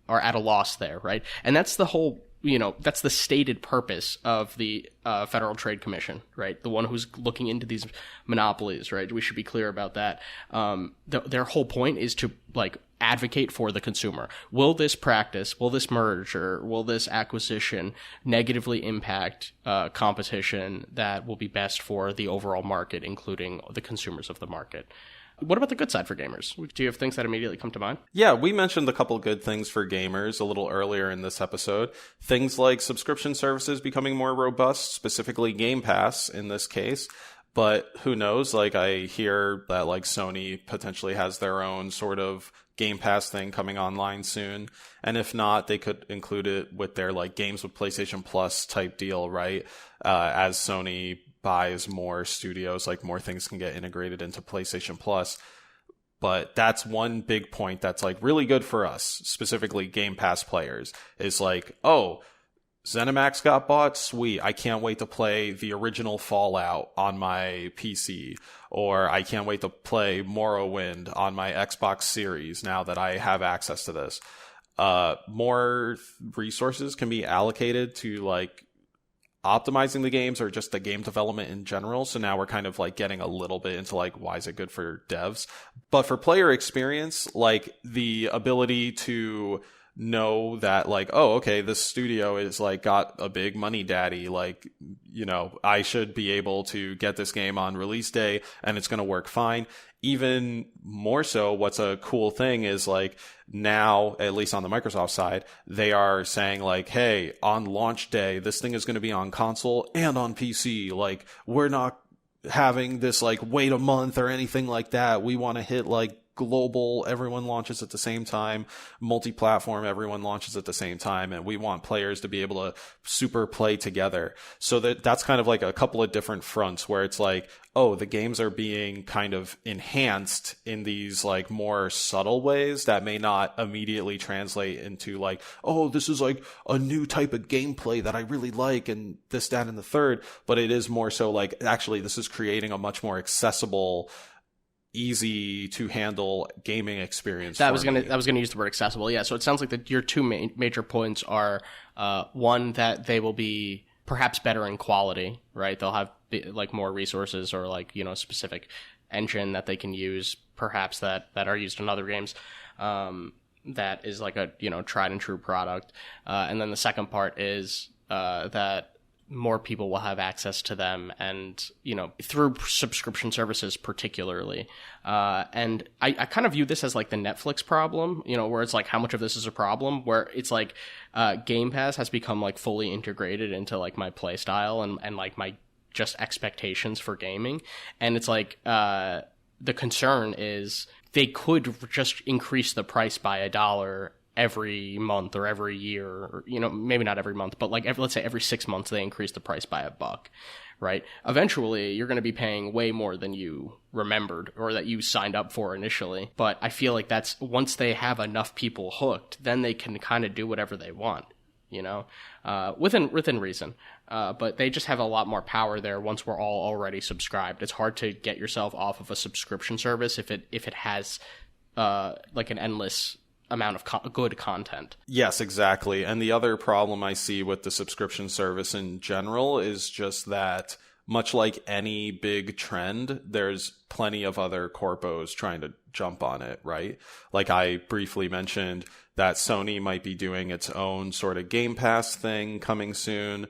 at a loss there, right? And that's the whole, you know, that's the stated purpose of the Federal Trade Commission, right? The one who's looking into these monopolies, right? We should be clear about that. Their whole point is to, like, advocate for the consumer. Will this practice, will this merger, will this acquisition negatively impact competition that will be best for the overall market, including the consumers of the market? What about the good side for gamers? Do you have things that immediately come to mind? Yeah, we mentioned a couple good things for gamers a little earlier in this episode. Things like subscription services becoming more robust, specifically Game Pass in this case. But who knows? Like, I hear that like Sony potentially has their own sort of Game Pass thing coming online soon. And if not, they could include it with their like games with PlayStation Plus type deal, right? As Sony buys more studios, like more things can get integrated into PlayStation Plus. But that's one big point that's like really good for us, specifically Game Pass players, is like, oh, Zennimax got bought? Sweet. I can't wait to play the original Fallout on my PC. Or I can't wait to play Morrowind on my Xbox Series now that I have access to this. More resources can be allocated to like optimizing the games or just the game development in general. So now we're kind of like getting a little bit into like, why is it good for devs? But for player experience, like the ability to know that like, oh, okay, this studio is like got a big money daddy, like, you know, I should be able to get this game on release day and it's going to work fine. Even more so, what's a cool thing is like now, at least on the Microsoft side, they are saying like, hey, on launch day, this thing is going to be on console and on PC. Like, we're not having this like wait a month or anything like that. We want to hit like global, everyone launches at the same time, multi-platform, everyone launches at the same time, and we want players to be able to super play together. So that's kind of like a couple of different fronts where it's like, oh, the games are being kind of enhanced in these like more subtle ways that may not immediately translate into like, oh, this is like a new type of gameplay that I really like and this, that, and the third. But it is more so like, actually, this is creating a much more accessible, easy to handle gaming experience. I was gonna use the word accessible. Yeah. So it sounds like that your two major points are one, that they will be perhaps better in quality, right? They'll have like more resources or like, you know, specific engine that they can use, perhaps that are used in other games. That is like a, you know, tried and true product. And then the second part is that more people will have access to them, and, you know, through subscription services particularly. And I kind of view this as like the Netflix problem, you know, where it's like, how much of this is a problem, where it's like Game Pass has become like fully integrated into like my play style and like my just expectations for gaming. And it's like the concern is they could just increase the price by $1 every month or every year, or, you know, maybe not every month, but like let's say every 6 months they increase the price by $1, right? Eventually you're going to be paying way more than you remembered or that you signed up for initially. But I feel like that's, once they have enough people hooked, then they can kind of do whatever they want, you know, within reason. But they just have a lot more power there once we're all already subscribed. It's hard to get yourself off of a subscription service if it has like an endless amount of good content. Yes, exactly. And the other problem I see with the subscription service in general is just that, much like any big trend, there's plenty of other corpos trying to jump on it, right? Like I briefly mentioned that Sony might be doing its own sort of Game Pass thing coming soon.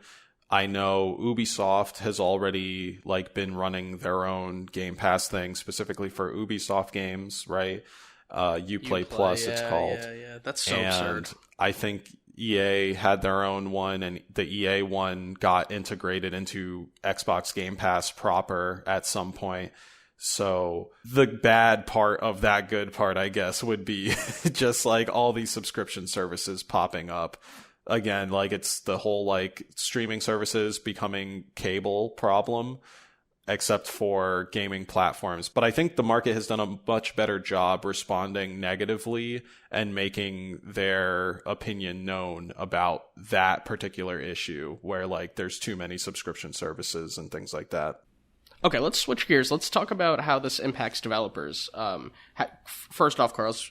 I know Ubisoft has already like been running their own Game Pass thing specifically for Ubisoft games, right? Uplay Plus, yeah, it's called. Yeah. That's so absurd. I think EA had their own one, and the EA one got integrated into Xbox Game Pass proper at some point. So the bad part of that good part, I guess, would be just like all these subscription services popping up. Again, like it's the whole like streaming services becoming cable problem, except for gaming platforms. But I think the market has done a much better job responding negatively and making their opinion known about that particular issue where like there's too many subscription services and things like that. Okay, let's switch gears. Let's talk about how this impacts developers. First off, Carlos,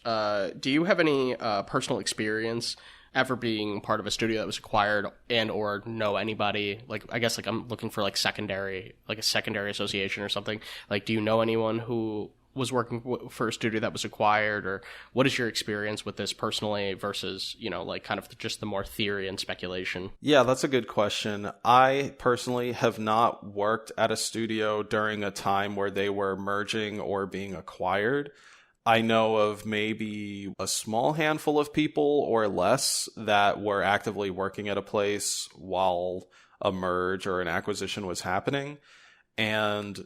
do you have any personal experience ever being part of a studio that was acquired and or know anybody? Like, I guess like I'm looking for like a secondary association or something. Like, do you know anyone who was working for a studio that was acquired, or what is your experience with this personally versus, like kind of just the more theory and speculation? Yeah, that's a good question. I personally have not worked at a studio during a time where they were merging or being acquired. I know of maybe a small handful of people or less that were actively working at a place while a merge or an acquisition was happening. And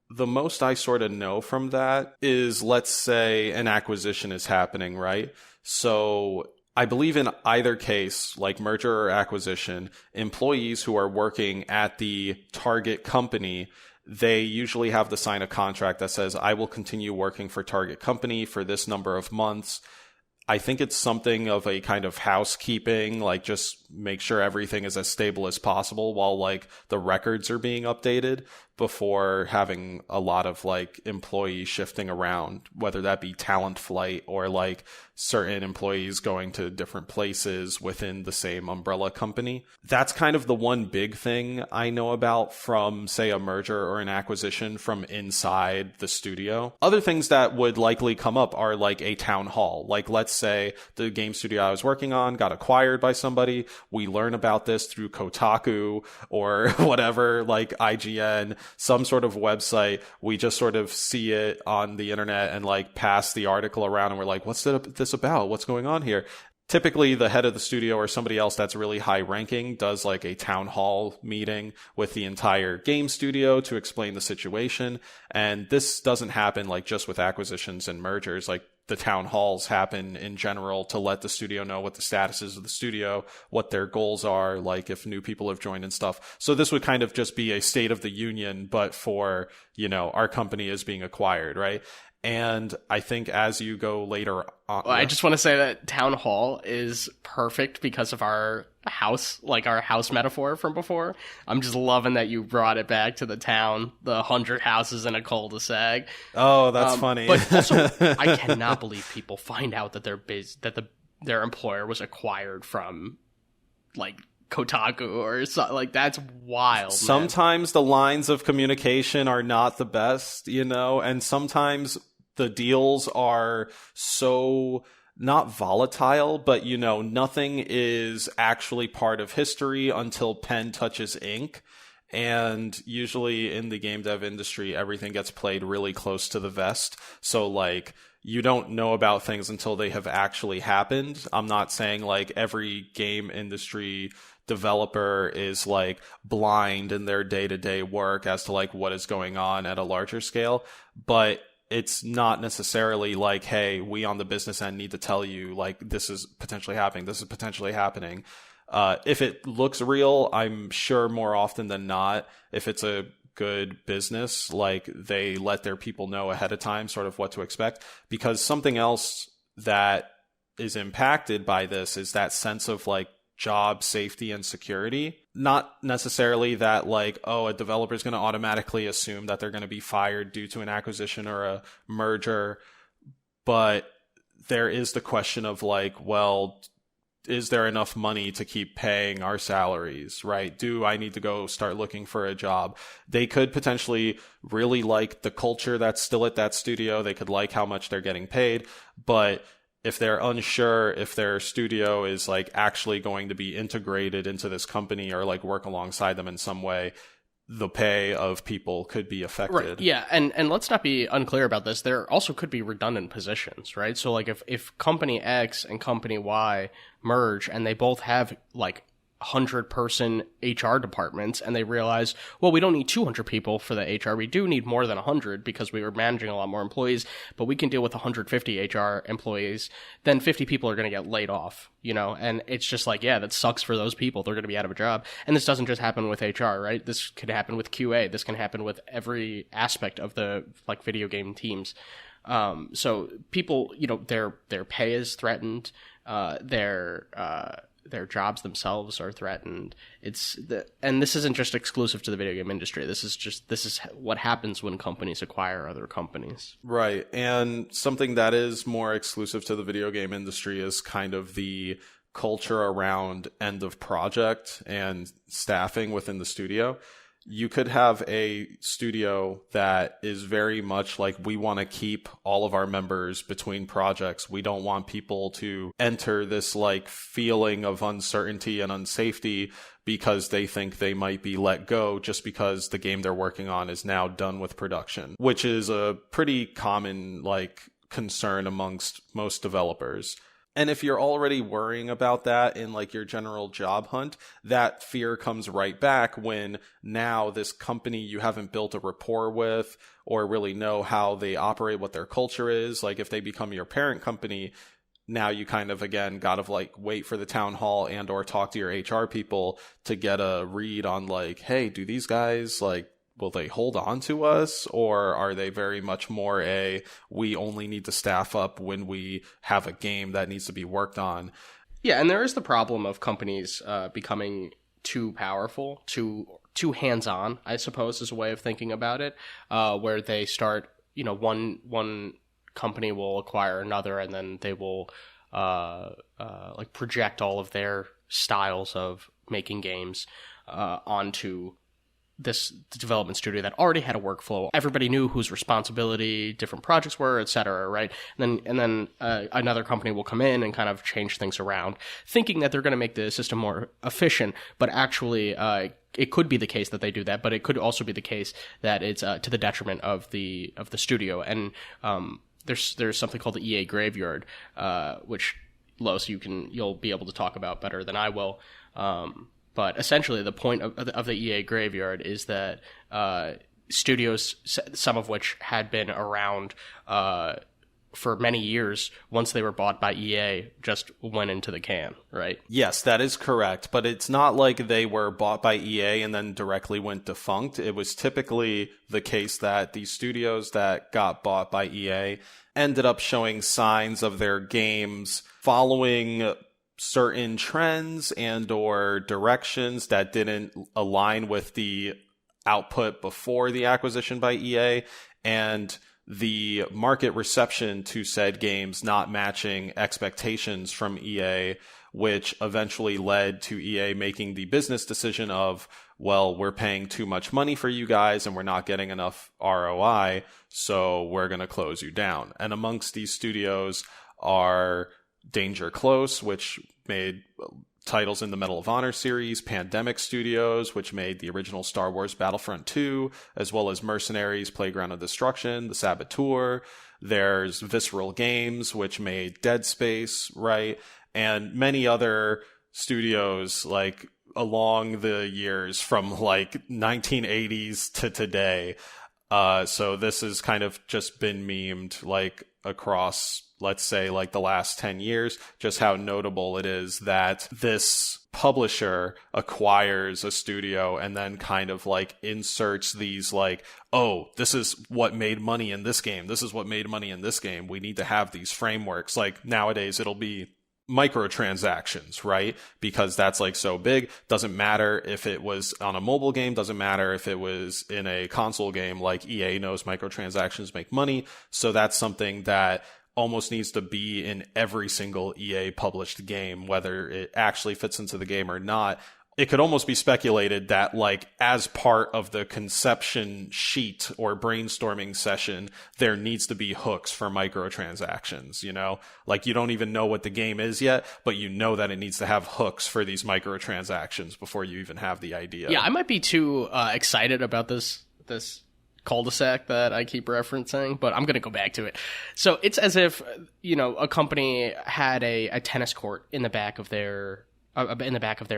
the most I sort of know from that is, let's say an acquisition is happening, right? So I believe in either case, like merger or acquisition, employees who are working at the target company, they usually have to sign a contract that says, I will continue working for target company for this number of months. I think it's something of a kind of housekeeping, like just make sure everything is as stable as possible while like the records are being updated before having a lot of like employees shifting around, whether that be talent flight or like certain employees going to different places within the same umbrella company. That's kind of the one big thing I know about from, say, a merger or an acquisition from inside the studio. Other things that would likely come up are like a town hall. Like, let's say the game studio I was working on got acquired by somebody. We learn about this through Kotaku or whatever, like IGN, some sort of website. We just sort of see it on the internet and like pass the article around and we're like, what's this about? What's going on here? Typically, the head of the studio or somebody else that's really high ranking does like a town hall meeting with the entire game studio to explain the situation. And this doesn't happen like just with acquisitions and mergers. Like the town halls happen in general to let the studio know what the status is of the studio, what their goals are, like if new people have joined and stuff. So this would kind of just be a state of the union, but for, our company is being acquired, right? And I think as you go later on... Well, I just want to say that town hall is perfect because of our house metaphor from before. I'm just loving that you brought it back to the town, the 100 houses in a cul-de-sac. Oh, that's funny. But also, I cannot believe people find out that their employer was acquired from, like, Kotaku or something. Like, that's wild. Sometimes the lines of communication are not the best, and sometimes the deals are so not volatile, but nothing is actually part of history until pen touches ink. And usually in the game dev industry, everything gets played really close to the vest. So like, you don't know about things until they have actually happened. I'm not saying like every game industry developer is like blind in their day-to-day work as to like what is going on at a larger scale, but it's not necessarily like, hey, we on the business end need to tell you like this is potentially happening, this is potentially happening. If it looks real, I'm sure more often than not, if it's a good business, like they let their people know ahead of time sort of what to expect. Because something else that is impacted by this is that sense of like job safety and security. Not necessarily that like, oh, a developer is going to automatically assume that they're going to be fired due to an acquisition or a merger, but there is the question of like, well, is there enough money to keep paying our salaries, right? Do I need to go start looking for a job? They could potentially really like the culture that's still at that studio. They could like how much they're getting paid, but if they're unsure if their studio is like actually going to be integrated into this company or like work alongside them in some way, the pay of people could be affected. Right. Yeah, and let's not be unclear about this. There also could be redundant positions, right? So like if company X and company Y merge and they both have like 100-person HR departments and they realize, well, we don't need 200 people for the HR. We do need more than 100 because we were managing a lot more employees, but we can deal with 150 HR employees. Then 50 people are going to get laid off, and it's just like, yeah, that sucks for those people. They're going to be out of a job. And this doesn't just happen with HR, right? This could happen with QA. This can happen with every aspect of the like video game teams. So people, their pay is threatened. Their jobs themselves are threatened. And this isn't just exclusive to the video game industry. This is what happens when companies acquire other companies. Right. And something that is more exclusive to the video game industry is kind of the culture around end of project and staffing within the studio. you could have a studio that is very much like, we want to keep all of our members between projects. We don't want people to enter this like feeling of uncertainty and unsafety because they think they might be let go just because the game they're working on is now done with production, which is a pretty common like concern amongst most developers. And if you're already worrying about that in like your general job hunt, that fear comes right back when now this company you haven't built a rapport with or really know how they operate, what their culture is. Like if they become your parent company, now you kind of, again, got to like wait for the town hall and or talk to your HR people to get a read on like, hey, do these guys like, will they hold on to us, or are they very much more we only need to staff up when we have a game that needs to be worked on? Yeah, and there is the problem of companies becoming too powerful, too hands-on, I suppose, is a way of thinking about it, where they start, one company will acquire another, and then they will like project all of their styles of making games onto this development studio that already had a workflow. Everybody knew whose responsibility different projects were, etc., right? And then another company will come in and kind of change things around, thinking that they're going to make the system more efficient, but actually it could be the case that they do that, but it could also be the case that it's to the detriment of the studio. And there's something called the EA graveyard, which, Los, you'll be able to talk about better than I will. But essentially, the point of the EA graveyard is that studios, some of which had been around for many years, once they were bought by EA, just went into the can, right? Yes, that is correct. But it's not like they were bought by EA and then directly went defunct. It was typically the case that these studios that got bought by EA ended up showing signs of their games following certain trends and or directions that didn't align with the output before the acquisition by EA, and the market reception to said games not matching expectations from EA, which eventually led to EA making the business decision of, well, we're paying too much money for you guys and we're not getting enough ROI, so we're going to close you down. And amongst these studios are Danger Close, which made titles in the Medal of Honor series, Pandemic Studios, which made the original Star Wars Battlefront 2, as well as Mercenaries, Playground of Destruction, The Saboteur. There's Visceral Games, which made Dead Space, right? And many other studios, like, along the years from, like, 1980s to today. So this has kind of just been memed, like, across, let's say, like the last 10 years, just how notable it is that this publisher acquires a studio and then kind of like inserts these like, oh, this is what made money in this game. This is what made money in this game. We need to have these frameworks. Like nowadays it'll be microtransactions, right? Because that's like so big. Doesn't matter if it was on a mobile game, doesn't matter if it was in a console game. Like EA knows microtransactions make money, so that's something that almost needs to be in every single EA published game, whether it actually fits into the game or not. It could almost be speculated that, like, as part of the conception sheet or brainstorming session, there needs to be hooks for microtransactions, you know? Like, you don't even know what the game is yet, but you know that it needs to have hooks for these microtransactions before you even have the idea. Yeah, I might be too excited about this cul-de-sac that I keep referencing, but I'm going to go back to it. So it's as if, you know, a company had a tennis court in the back of their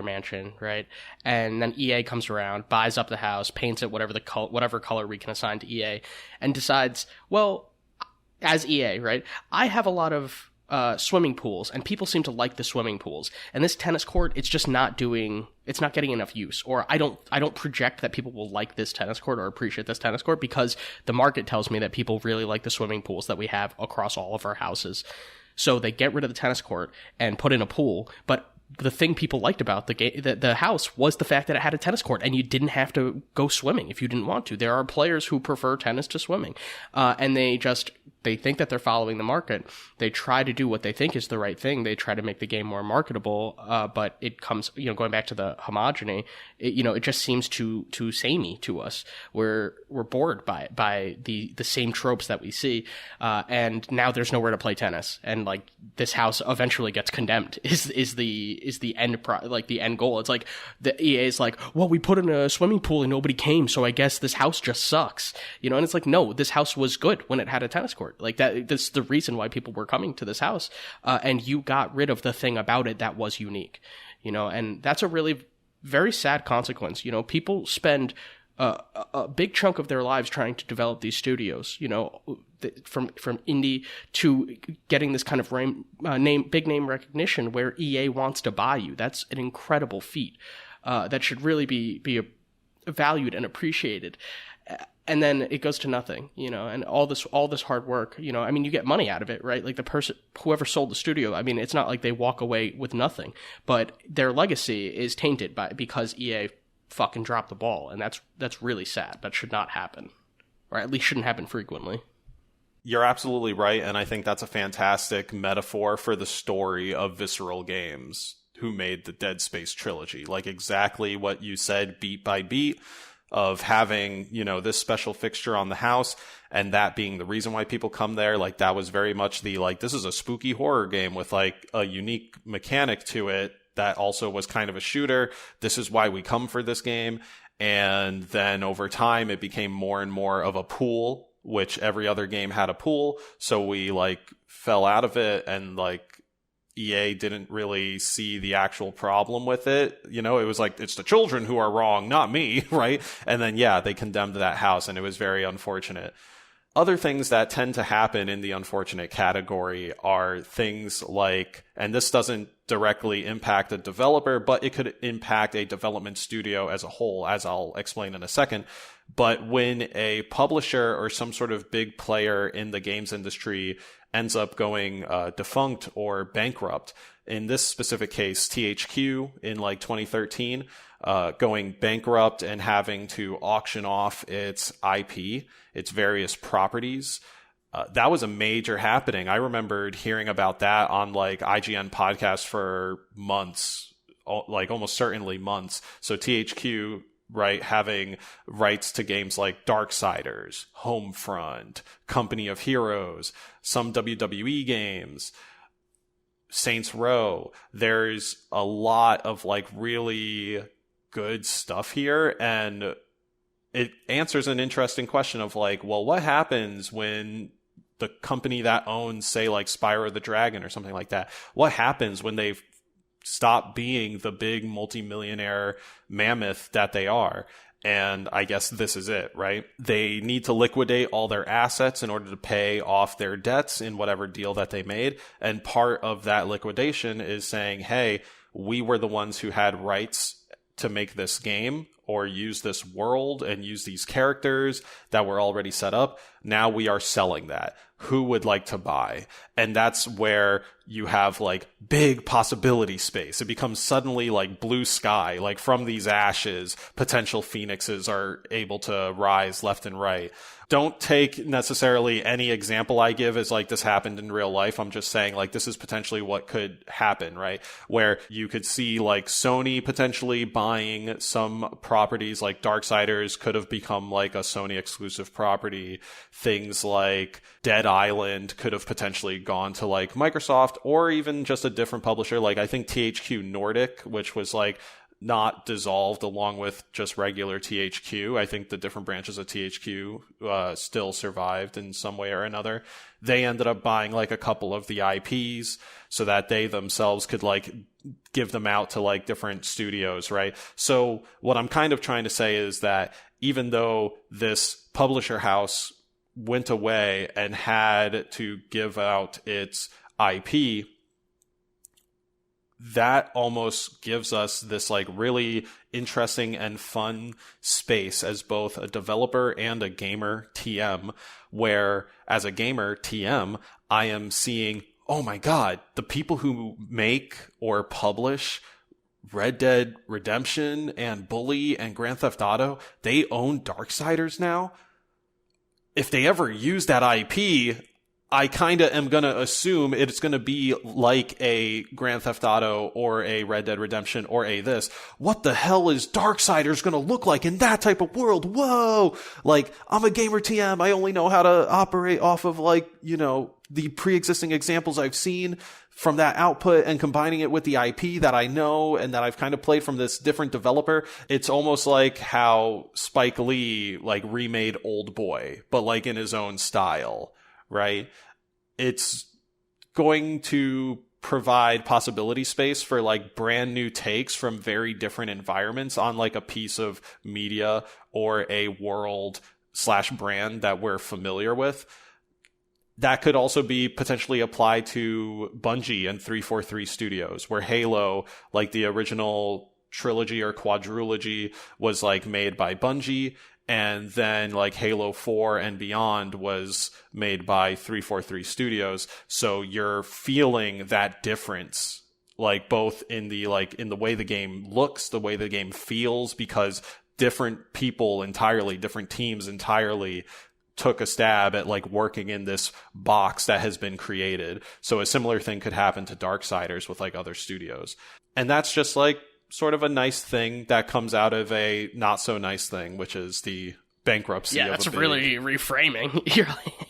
mansion, right? And then EA comes around, buys up the house, paints it whatever color we can assign to EA, and decides, well, as EA, right, I have a lot of swimming pools, and people seem to like the swimming pools. And this tennis court, it's not getting enough use. Or I don't project that people will like this tennis court or appreciate this tennis court because the market tells me that people really like the swimming pools that we have across all of our houses. So they get rid of the tennis court and put in a pool, but the thing people liked about the house was the fact that it had a tennis court, and you didn't have to go swimming if you didn't want to. There are players who prefer tennis to swimming, and they they think that they're following the market. They try to do what they think is the right thing. They try to make the game more marketable, but it comes, going back to the homogeny, it just seems too samey to us. We're bored by the same tropes that we see, and now there's nowhere to play tennis, and like this house eventually gets condemned is the end the end goal. It's like the EA is like, well, we put in a swimming pool and nobody came, so I guess this house just sucks, and it's like, no, this house was good when it had a tennis court. Like that's the reason why people were coming to this house, and you got rid of the thing about it that was unique, and that's a really very sad consequence. People spend a big chunk of their lives trying to develop these studios, from indie to getting this kind of big name recognition where EA wants to buy you. That's an incredible feat that should really be valued and appreciated. And then it goes to nothing, and all this hard work, you get money out of it, right? Like whoever sold the studio, it's not like they walk away with nothing, but their legacy is tainted because EA fucking dropped the ball. And that's really sad. That should not happen, or at least shouldn't happen frequently. You're absolutely right. And I think that's a fantastic metaphor for the story of Visceral Games, who made the Dead Space trilogy. Like exactly what you said, beat by beat, of having, this special fixture on the house, and that being the reason why people come there. Like that was very much this is a spooky horror game with like a unique mechanic to it that also was kind of a shooter. This is why we come for this game. And then over time, it became more and more of a pool, which every other game had a pool. So we fell out of it, and EA didn't really see the actual problem with it. It was like, it's the children who are wrong, not me, right? And then, they condemned that house, and it was very unfortunate. Other things that tend to happen in the unfortunate category are things like, and this doesn't directly impact a developer, but it could impact a development studio as a whole, as I'll explain in a second. But when a publisher or some sort of big player in the games industry ends up going defunct or bankrupt, in this specific case, THQ in 2013, going bankrupt and having to auction off its IP, its various properties. That was a major happening. I remembered hearing about that on IGN podcasts for months, almost certainly months. So THQ, right, having rights to games like Darksiders, Homefront, Company of Heroes, some WWE games, Saints Row. There's a lot of really good stuff here, and it answers an interesting question of well, what happens when the company that owns, say, Spyro the Dragon or something like that, what happens when they stop being the big multimillionaire mammoth that they are? And I guess this is it, right? They need to liquidate all their assets in order to pay off their debts in whatever deal that they made. And part of that liquidation is saying, hey, we were the ones who had rights to make this game or use this world and use these characters that were already set up. Now we are selling that. Who would like to buy? And that's where you have big possibility space. It becomes suddenly blue sky, from these ashes, potential phoenixes are able to rise left and right. Don't take necessarily any example I give as this happened in real life. I'm just saying this is potentially what could happen, right? Where you could see Sony potentially buying some properties, Darksiders could have become a Sony exclusive property. Things like Dead Island could have potentially gone to Microsoft, or even just a different publisher. I think THQ Nordic, which was not dissolved along with just regular THQ. I think the different branches of THQ still survived in some way or another. They ended up buying a couple of the IPs so that they themselves could give them out to different studios, right? So what I'm kind of trying to say is that even though this publisher house went away and had to give out its IP, that almost gives us this really interesting and fun space as both a developer and a gamer TM, where as a gamer TM, I am seeing, oh my God, the people who make or publish Red Dead Redemption and Bully and Grand Theft Auto, they own Darksiders now. If they ever use that IP, I kind of am going to assume it's going to be like a Grand Theft Auto or a Red Dead Redemption or a this. What the hell is Darksiders going to look like in that type of world? Whoa! Like, I'm a gamer TM. I only know how to operate off of, like, you know, the pre-existing examples I've seen from that output and combining it with the IP that I know and that I've kind of played from this different developer. It's almost like how Spike Lee, like, remade Old Boy, but, like, in his own style. Right? It's going to provide possibility space for like brand new takes from very different environments on like a piece of media or a world / brand that we're familiar with. That could also be potentially applied to Bungie and 343 Studios, where Halo, like the original trilogy or quadrilogy, was like made by Bungie. And then like Halo 4 and beyond was made by 343 Studios. So you're feeling that difference, like both in the way the game looks, the way the game feels, because different people entirely, different teams entirely took a stab at like working in this box that has been created. So a similar thing could happen to Darksiders with like other studios. And that's just like sort of a nice thing that comes out of a not so nice thing, which is the bankruptcy. Yeah, that's really reframing.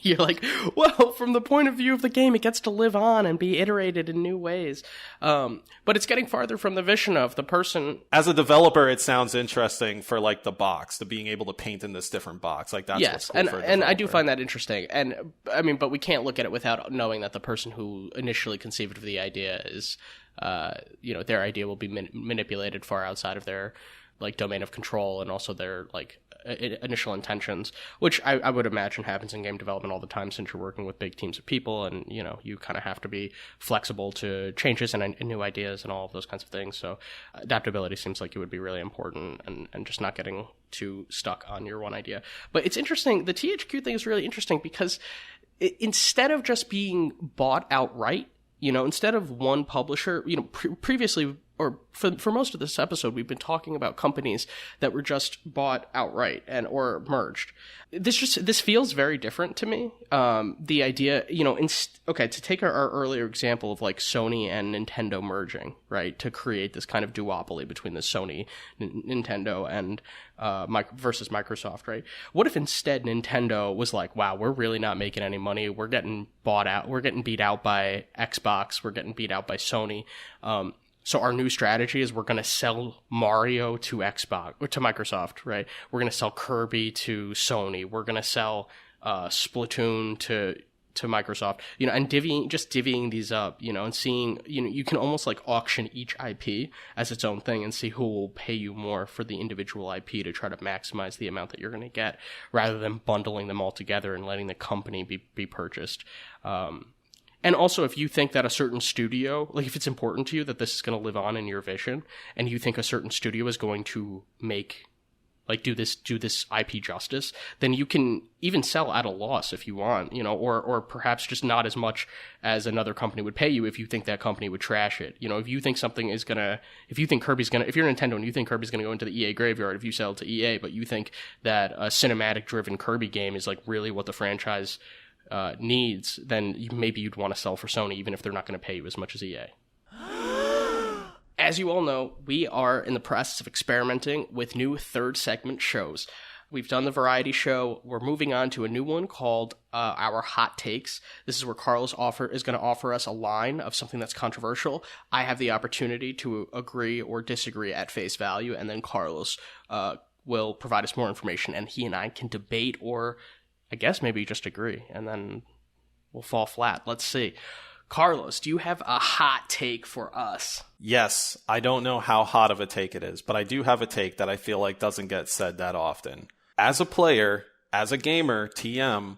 You're like, well, from the point of view of the game, it gets to live on and be iterated in new ways. But it's getting farther from the vision of the person. As a developer, it sounds interesting for like the box, the being able to paint in this different box. Like that's what's cool for a developer. And I do find that interesting. And I mean, but we can't look at it without knowing that the person who initially conceived of the idea is, their idea will be manipulated far outside of their like domain of control and also their like initial intentions, which I would imagine happens in game development all the time since you're working with big teams of people and, you know, you kind of have to be flexible to changes and new ideas and all of those kinds of things. So adaptability seems like it would be really important and just not getting too stuck on your one idea. But it's interesting. The THQ thing is really interesting because instead of just being bought outright, you know, instead of one publisher, you know, previously, or for most of this episode, we've been talking about companies that were just bought outright or merged. This feels very different to me. The idea, you know, to take our earlier example of like Sony and Nintendo merging, right, to create this kind of duopoly between the Sony, Nintendo, and versus Microsoft, right? What if instead Nintendo was like, wow, we're really not making any money. We're getting bought out. We're getting beat out by Xbox. We're getting beat out by Sony. So our new strategy is we're going to sell Mario to Xbox or to Microsoft, right? We're going to sell Kirby to Sony. We're going to sell Splatoon to Microsoft, you know, and divvying these up, you know, and seeing, you know, you can almost like auction each IP as its own thing and see who will pay you more for the individual IP to try to maximize the amount that you're going to get rather than bundling them all together and letting the company be purchased. And also, if you think that a certain studio, like if it's important to you that this is going to live on in your vision, and you think a certain studio is going to do this IP justice, then you can even sell at a loss if you want, you know, or perhaps just not as much as another company would pay you if you think that company would trash it. You know, if you think if you're Nintendo and you think Kirby's gonna go into the EA graveyard, if you sell it to EA, but you think that a cinematic-driven Kirby game is like really what the franchise needs, then maybe you'd want to sell for Sony, even if they're not going to pay you as much as EA. As you all know, we are in the process of experimenting with new third segment shows. We've done the variety show. We're moving on to a new one called our Hot Takes. This is where Carlos is going to offer us a line of something that's controversial. I have the opportunity to agree or disagree at face value, and then Carlos will provide us more information, and he and I can debate or I guess maybe just agree, and then we'll fall flat. Let's see. Carlos, do you have a hot take for us? Yes. I don't know how hot of a take it is, but I do have a take that I feel like doesn't get said that often. As a player, as a gamer, TM,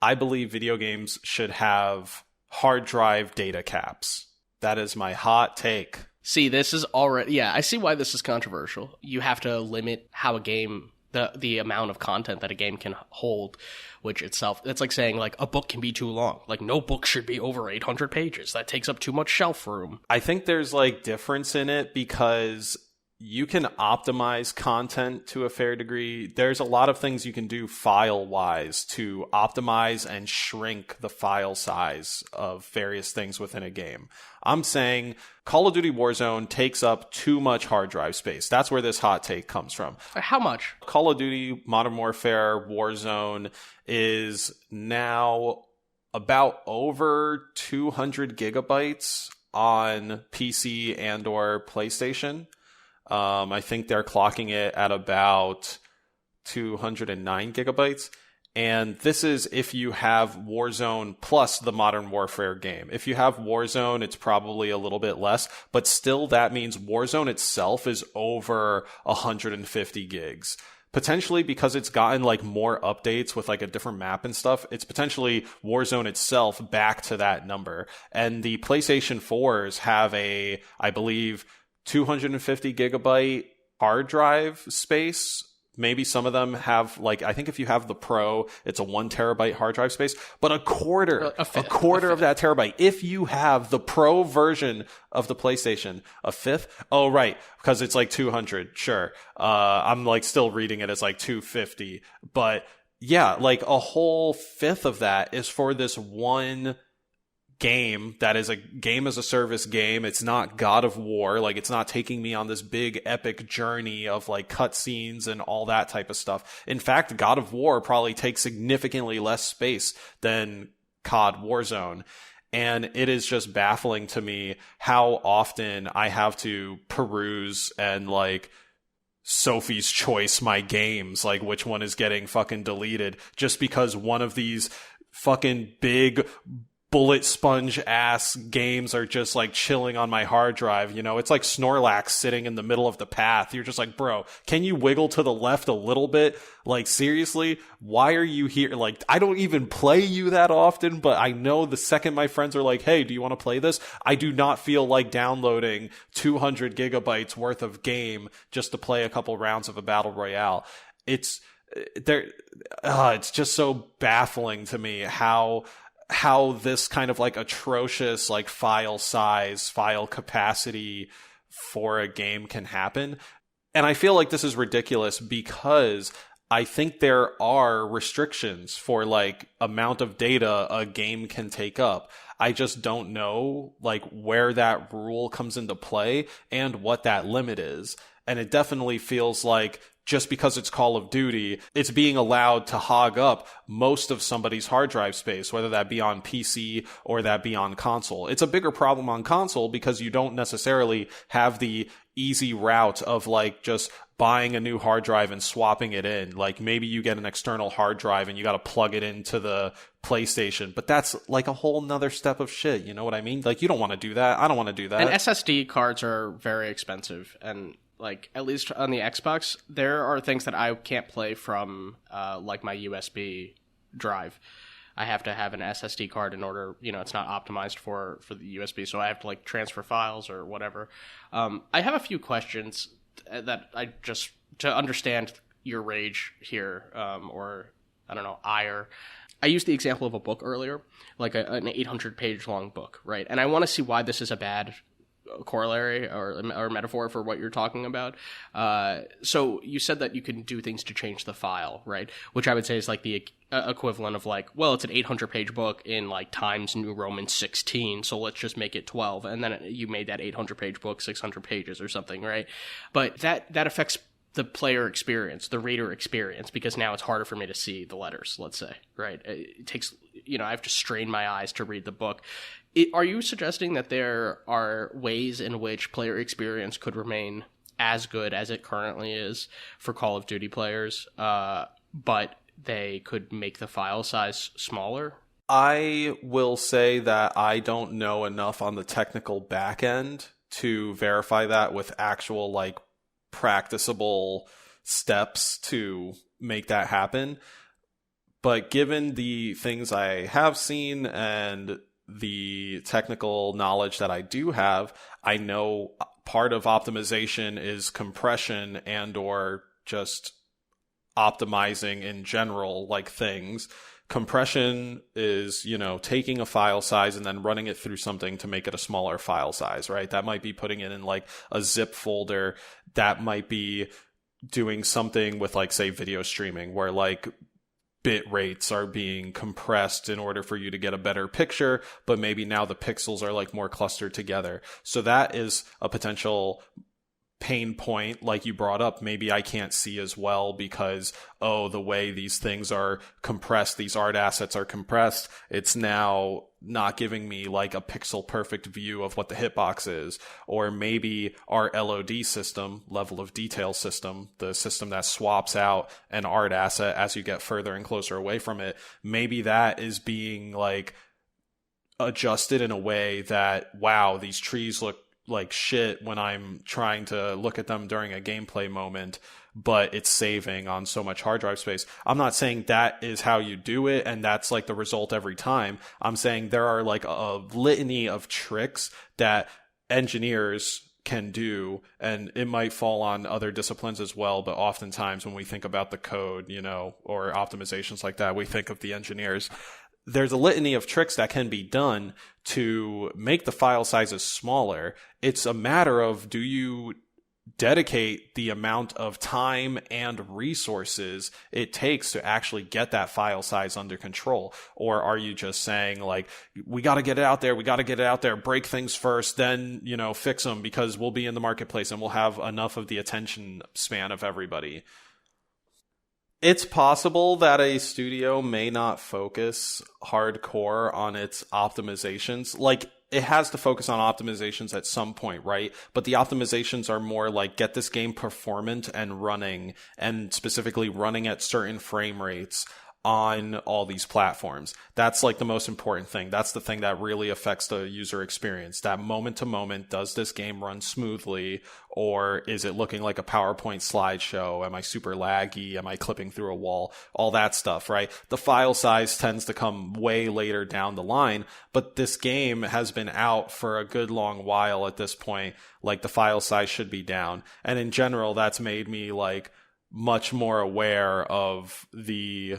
I believe video games should have hard drive data caps. That is my hot take. See, this is already... Yeah, I see why this is controversial. You have to limit how a game... The amount of content that a game can hold, which itself, it's like saying like a book can be too long. Like no book should be over 800 pages. That takes up too much shelf room. I think there's like difference in it because you can optimize content to a fair degree. There's a lot of things you can do file-wise to optimize and shrink the file size of various things within a game. I'm saying Call of Duty Warzone takes up too much hard drive space. That's where this hot take comes from. How much? Call of Duty Modern Warfare Warzone is now about over 200 gigabytes on PC and or PlayStation. I think they're clocking it at about 209 gigabytes. And this is if you have Warzone plus the Modern Warfare game. If you have Warzone, it's probably a little bit less, but still that means Warzone itself is over 150 gigs. Potentially because it's gotten like more updates with like a different map and stuff, it's potentially Warzone itself back to that number. And the PlayStation 4s have a, I believe, 250 gigabyte hard drive space. Maybe some of them have, like, I think if you have the Pro, it's a 1 terabyte hard drive space, but a quarter of that terabyte. If you have the Pro version of the PlayStation, a fifth. Oh, right. Because it's like 200. Sure. I'm like still reading it as like 250, but yeah, like a whole fifth of that is for this one game that is a game as a service game. It's not God of War. Like, it's not taking me on this big epic journey of like cutscenes and all that type of stuff. In fact, God of War probably takes significantly less space than COD Warzone. And it is just baffling to me how often I have to peruse and like Sophie's Choice my games, like which one is getting fucking deleted just because one of these fucking big bullet sponge ass games are just like chilling on my hard drive. You know, it's like Snorlax sitting in the middle of the path. You're just like, bro, can you wiggle to the left a little bit? Like, seriously, why are you here? Like, I don't even play you that often, but I know the second my friends are like, hey, do you want to play this? I do not feel like downloading 200 gigabytes worth of game just to play a couple rounds of a battle royale. It's just so baffling to me how this kind of like atrocious like file size, file capacity for a game can happen. And I feel like this is ridiculous because I think there are restrictions for like amount of data a game can take up. I just don't know like where that rule comes into play and what that limit is. And it definitely feels like just because it's Call of Duty, it's being allowed to hog up most of somebody's hard drive space, whether that be on PC or that be on console. It's a bigger problem on console because you don't necessarily have the easy route of like just buying a new hard drive and swapping it in. Like maybe you get an external hard drive and you got to plug it into the PlayStation, but that's like a whole nother step of shit. You know what I mean? Like you don't want to do that. I don't want to do that. And SSD cards are very expensive, and like at least on the Xbox, there are things that I can't play from like my USB drive. I have to have an SSD card in order, you know, it's not optimized for the USB, so I have to like transfer files or whatever. I have a few questions that I just to understand your rage here, or I don't know, ire. I used the example of a book earlier, like an 800-page long book, right? And I want to see why this is a bad corollary or metaphor for what you're talking about. So you said that you can do things to change the file, right? Which I would say is like the equivalent of like, well, it's an 800-page book in like Times New Roman 16, so let's just make it 12. And then you made that 800-page book 600 pages or something, right? But that affects the player experience, the reader experience, because now it's harder for me to see the letters, let's say, right? It takes, you know, I have to strain my eyes to read the book. Are you suggesting that there are ways in which player experience could remain as good as it currently is for Call of Duty players, but they could make the file size smaller? I will say that I don't know enough on the technical back end to verify that with actual, like, practicable steps to make that happen. But given the things I have seen and the technical knowledge that I do have, I know part of optimization is compression and or just optimizing in general, like things compression is, taking a file size and then running it through something to make it a smaller file size, right? That might be putting it in like a zip folder. That might be doing something with like, say, video streaming where like bit rates are being compressed in order for you to get a better picture, but maybe now the pixels are like more clustered together. So that is a potential pain point, like you brought up. Maybe I can't see as well because, the way these things are compressed, these art assets are compressed, it's now not giving me like a pixel perfect view of what the hitbox is. Or maybe our LOD system, level of detail system, the system that swaps out an art asset as you get further and closer away from it, maybe that is being like adjusted in a way that, wow, these trees look like shit when I'm trying to look at them during a gameplay moment, but it's saving on so much hard drive space. I'm not saying that is how you do it and that's like the result every time. I'm saying there are like a litany of tricks that engineers can do, and it might fall on other disciplines as well, but oftentimes when we think about the code, or optimizations like that, we think of the engineers. There's a litany of tricks that can be done to make the file sizes smaller. It's a matter of, do you dedicate the amount of time and resources it takes to actually get that file size under control? Or are you just saying like, we got to get it out there, break things first, then, fix them because we'll be in the marketplace and we'll have enough of the attention span of everybody? It's possible that a studio may not focus hardcore on its optimizations. Like, it has to focus on optimizations at some point, right? But the optimizations are more like, get this game performant and running, and specifically running at certain frame rates on all these platforms. That's like the most important thing. That's the thing that really affects the user experience. That moment to moment, does this game run smoothly, or is it looking like a PowerPoint slideshow? Am I super laggy? Am I clipping through a wall? All that stuff, right? The file size tends to come way later down the line, but this game has been out for a good long while at this point. Like, the file size should be down. And in general, that's made me like much more aware of the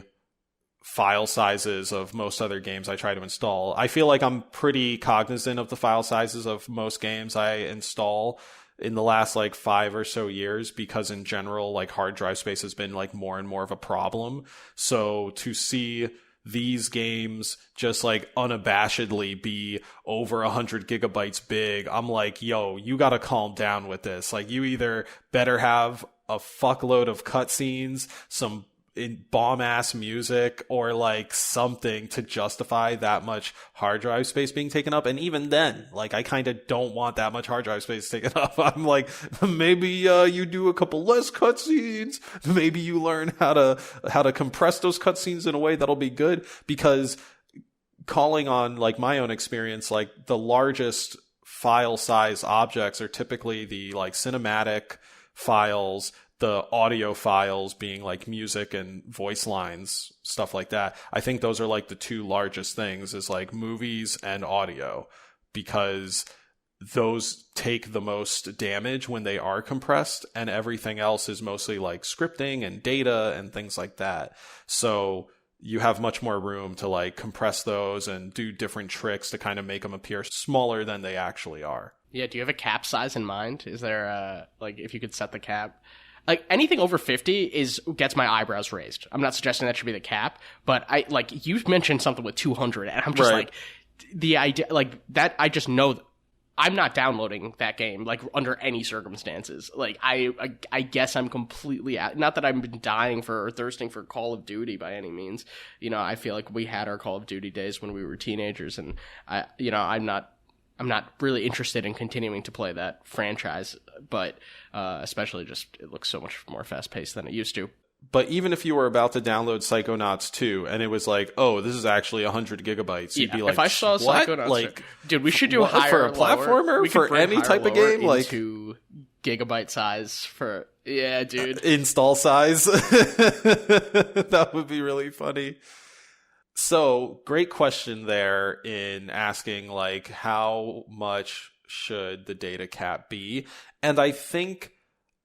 file sizes of most other games I try to install. I feel like I'm pretty cognizant of the file sizes of most games I install in the last like 5 or so years, because in general, like, hard drive space has been like more and more of a problem. So to see these games just like unabashedly be over 100 gigabytes big, I'm like, yo, you gotta calm down with this. Like, you either better have a fuckload of cutscenes, some in bomb-ass music, or like something to justify that much hard drive space being taken up. And even then, like, I kind of don't want that much hard drive space taken up. I'm like, maybe you do a couple less cutscenes. Maybe you learn how to compress those cutscenes in a way that'll be good. Because calling on like my own experience, like, the largest file size objects are typically the like cinematic files, the audio files being like music and voice lines, stuff like that. I think those are like the two largest things, is like movies and audio, because those take the most damage when they are compressed, and everything else is mostly like scripting and data and things like that. So you have much more room to like compress those and do different tricks to kind of make them appear smaller than they actually are. Yeah, do you have a cap size in mind? Is there like, if you could set the cap? Like, anything over 50 gets my eyebrows raised. I'm not suggesting that should be the cap, but you mentioned something with 200, and I'm just right. like, the idea, like, that, I just know I'm not downloading that game, like, under any circumstances. Like, I guess I'm completely out. Not that I've been dying for or thirsting for Call of Duty by any means. I feel like we had our Call of Duty days when we were teenagers, and I'm not really interested in continuing to play that franchise, but especially just, it looks so much more fast-paced than it used to. But even if you were about to download Psychonauts 2 and it was like, oh, this is actually 100 gigabytes, you'd be like, if I saw what? Psychonauts, like, dude, we should do higher for a platformer, for any type of game, like into gigabyte size for dude, install size. That would be really funny. So, great question there in asking, like, how much should the data cap be? And I think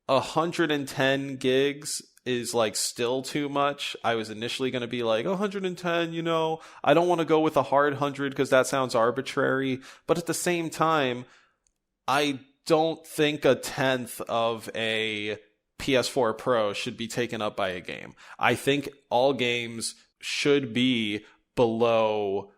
110 gigs is like still too much. I was initially going to be like 110, you know, I don't want to go with a hard 100 because that sounds arbitrary. But at the same time, I don't think a tenth of a PS4 Pro should be taken up by a game. I think all games should be below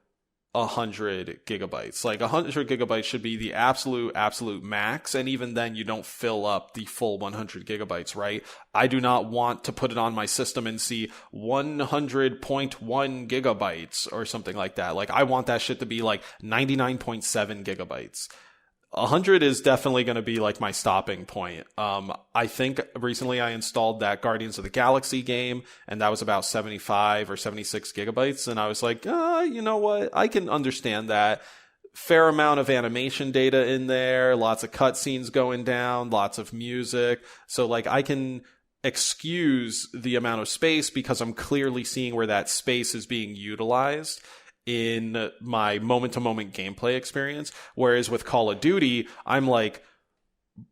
100 gigabytes. Like 100 gigabytes should be the absolute max, and even then you don't fill up the full 100 gigabytes, right? I do not want to put it on my system and see 100.1 gigabytes or something like that. Like I want that shit to be like 99.7 gigabytes. 100 is definitely going to be like my stopping point. I think recently I installed that Guardians of the Galaxy game, and that was about 75 or 76 gigabytes. And I was like, you know what? I can understand that. Fair amount of animation data in there, lots of cutscenes going down, lots of music. So like I can excuse the amount of space because I'm clearly seeing where that space is being utilized in my moment-to-moment gameplay experience. Whereas with Call of Duty, I'm like,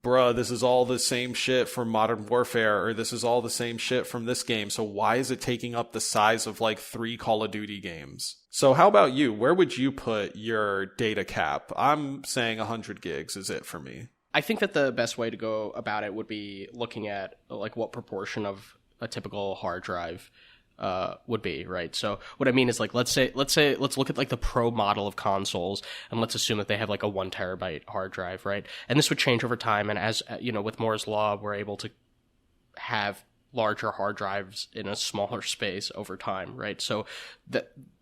bruh, this is all the same shit from Modern Warfare, or this is all the same shit from this game, so why is it taking up the size of like 3 Call of Duty games? So how about you? Where would you put your data cap? I'm saying 100 gigs is it for me. I think that the best way to go about it would be looking at like what proportion of a typical hard drive would be, right? So what I mean is like, let's look at like the pro model of consoles, and let's assume that they have like a 1 terabyte hard drive, right? And this would change over time. And as you know, with Moore's law, we're able to have larger hard drives in a smaller space over time, right? So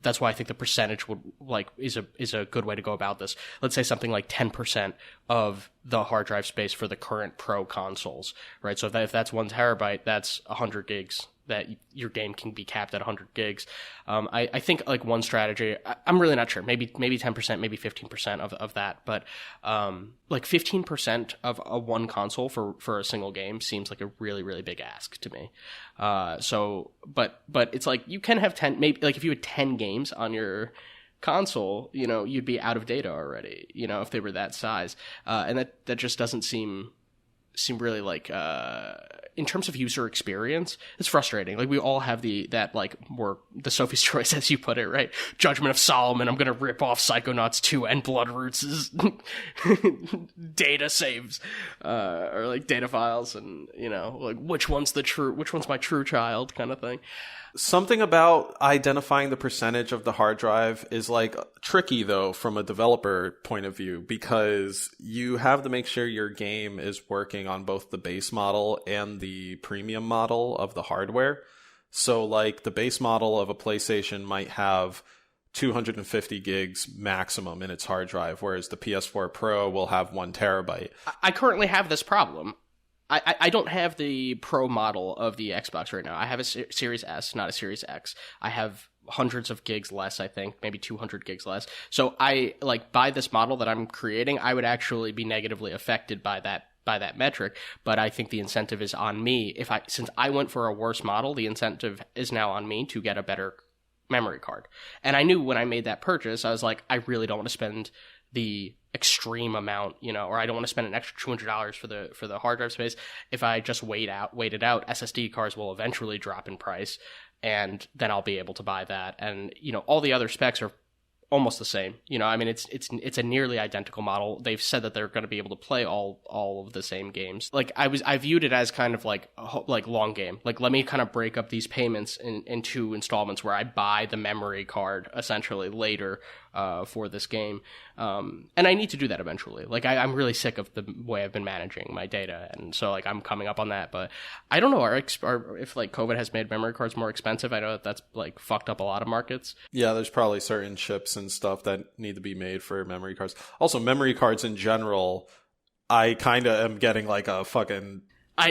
that's why I think the percentage would like is a good way to go about this. Let's say something like 10% of the hard drive space for the current pro consoles, right? So if that's 1 terabyte, that's 100 gigs that your game can be capped at 100 gigs. I think like one strategy, I'm really not sure, maybe 10%, maybe 15% of that, but like 15% of a one console for a single game seems like a really, really big ask to me. But it's like you can have 10, maybe like if you had 10 games on your console, you know, you'd be out of data already, you know, if they were that size. And that just doesn't seem really like in terms of user experience, it's frustrating. Like we all have that like more the Sophie's Choice, as you put it, right? Judgment of Solomon. I'm gonna rip off Psychonauts 2 and Bloodroots' data saves, or like data files, and you know, like which one's my true child kind of thing. Something about identifying the percentage of the hard drive is like tricky though from a developer point of view, because you have to make sure your game is working on both the base model and the premium model of the hardware. So like the base model of a PlayStation might have 250 gigs maximum in its hard drive, whereas the PS4 Pro will have 1 terabyte. I currently have this problem. I don't have the Pro model of the Xbox right now. I have a Series S, not a Series X. I have hundreds of gigs less, I think, maybe 200 gigs less. So I, like, by this model that I'm creating, I would actually be negatively affected by that metric, but I think the incentive is on me. Since I went for a worse model, the incentive is now on me to get a better memory card. And I knew when I made that purchase, I was like, I really don't want to spend the extreme amount, you know, or I don't want to spend an extra $200 for the hard drive space. If I just wait it out, SSD cards will eventually drop in price, and then I'll be able to buy that. And you know, all the other specs are almost the same. You know, I mean, it's a nearly identical model. They've said that they're going to be able to play all of the same games. Like I viewed it as kind of like long game. Like, let me kind of break up these payments in 2 installments where I buy the memory card essentially later for this game. And I need to do that eventually. Like I'm really sick of the way I've been managing my data, and so like I'm coming up on that. But I don't know if like COVID has made memory cards more expensive. I know that's like fucked up a lot of markets. Yeah, there's probably certain chips and stuff that need to be made for memory cards. Also, memory cards in general, I kind of am getting like a fucking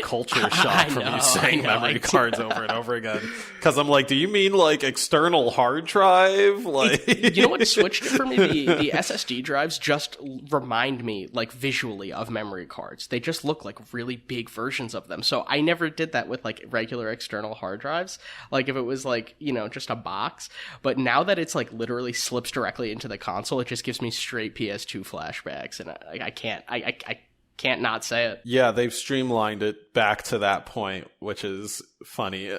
culture shock from you saying memory cards over and over again, because I'm like, do you mean like external hard drive? Like, you know what switched it for me? The SSD drives just remind me like visually of memory cards. They just look like really big versions of them. So I never did that with like regular external hard drives, like if it was like, you know, just a box. But now that it's like literally slips directly into the console, it just gives me straight PS2 flashbacks, and I can't. can't not say it. Yeah, they've streamlined it back to that point, which is funny.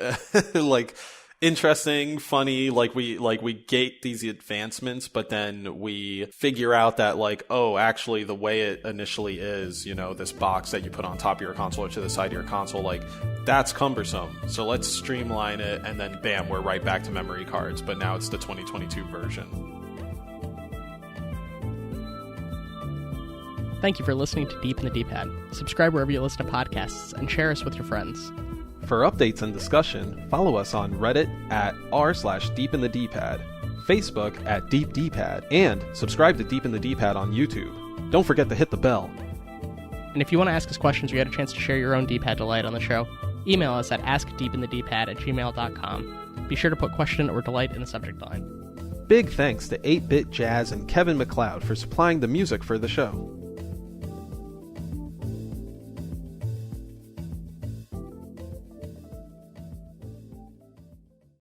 Like, interesting, funny, like we gate these advancements, but then we figure out that, like, oh, actually the way it initially is, you know, this box that you put on top of your console or to the side of your console, like, that's cumbersome. So let's streamline it, and then bam, we're right back to memory cards, but now it's the 2022 version. Thank you for listening to Deep in the D-Pad. Subscribe wherever you listen to podcasts and share us with your friends. For updates and discussion, follow us on Reddit at r/deepinthedpad, Facebook at deepdpad, and subscribe to Deep in the D-Pad on YouTube. Don't forget to hit the bell. And if you want to ask us questions or you had a chance to share your own D-Pad delight on the show, email us at askdeepinthedpad@gmail.com. Be sure to put question or delight in the subject line. Big thanks to 8-Bit Jazz and Kevin MacLeod for supplying the music for the show.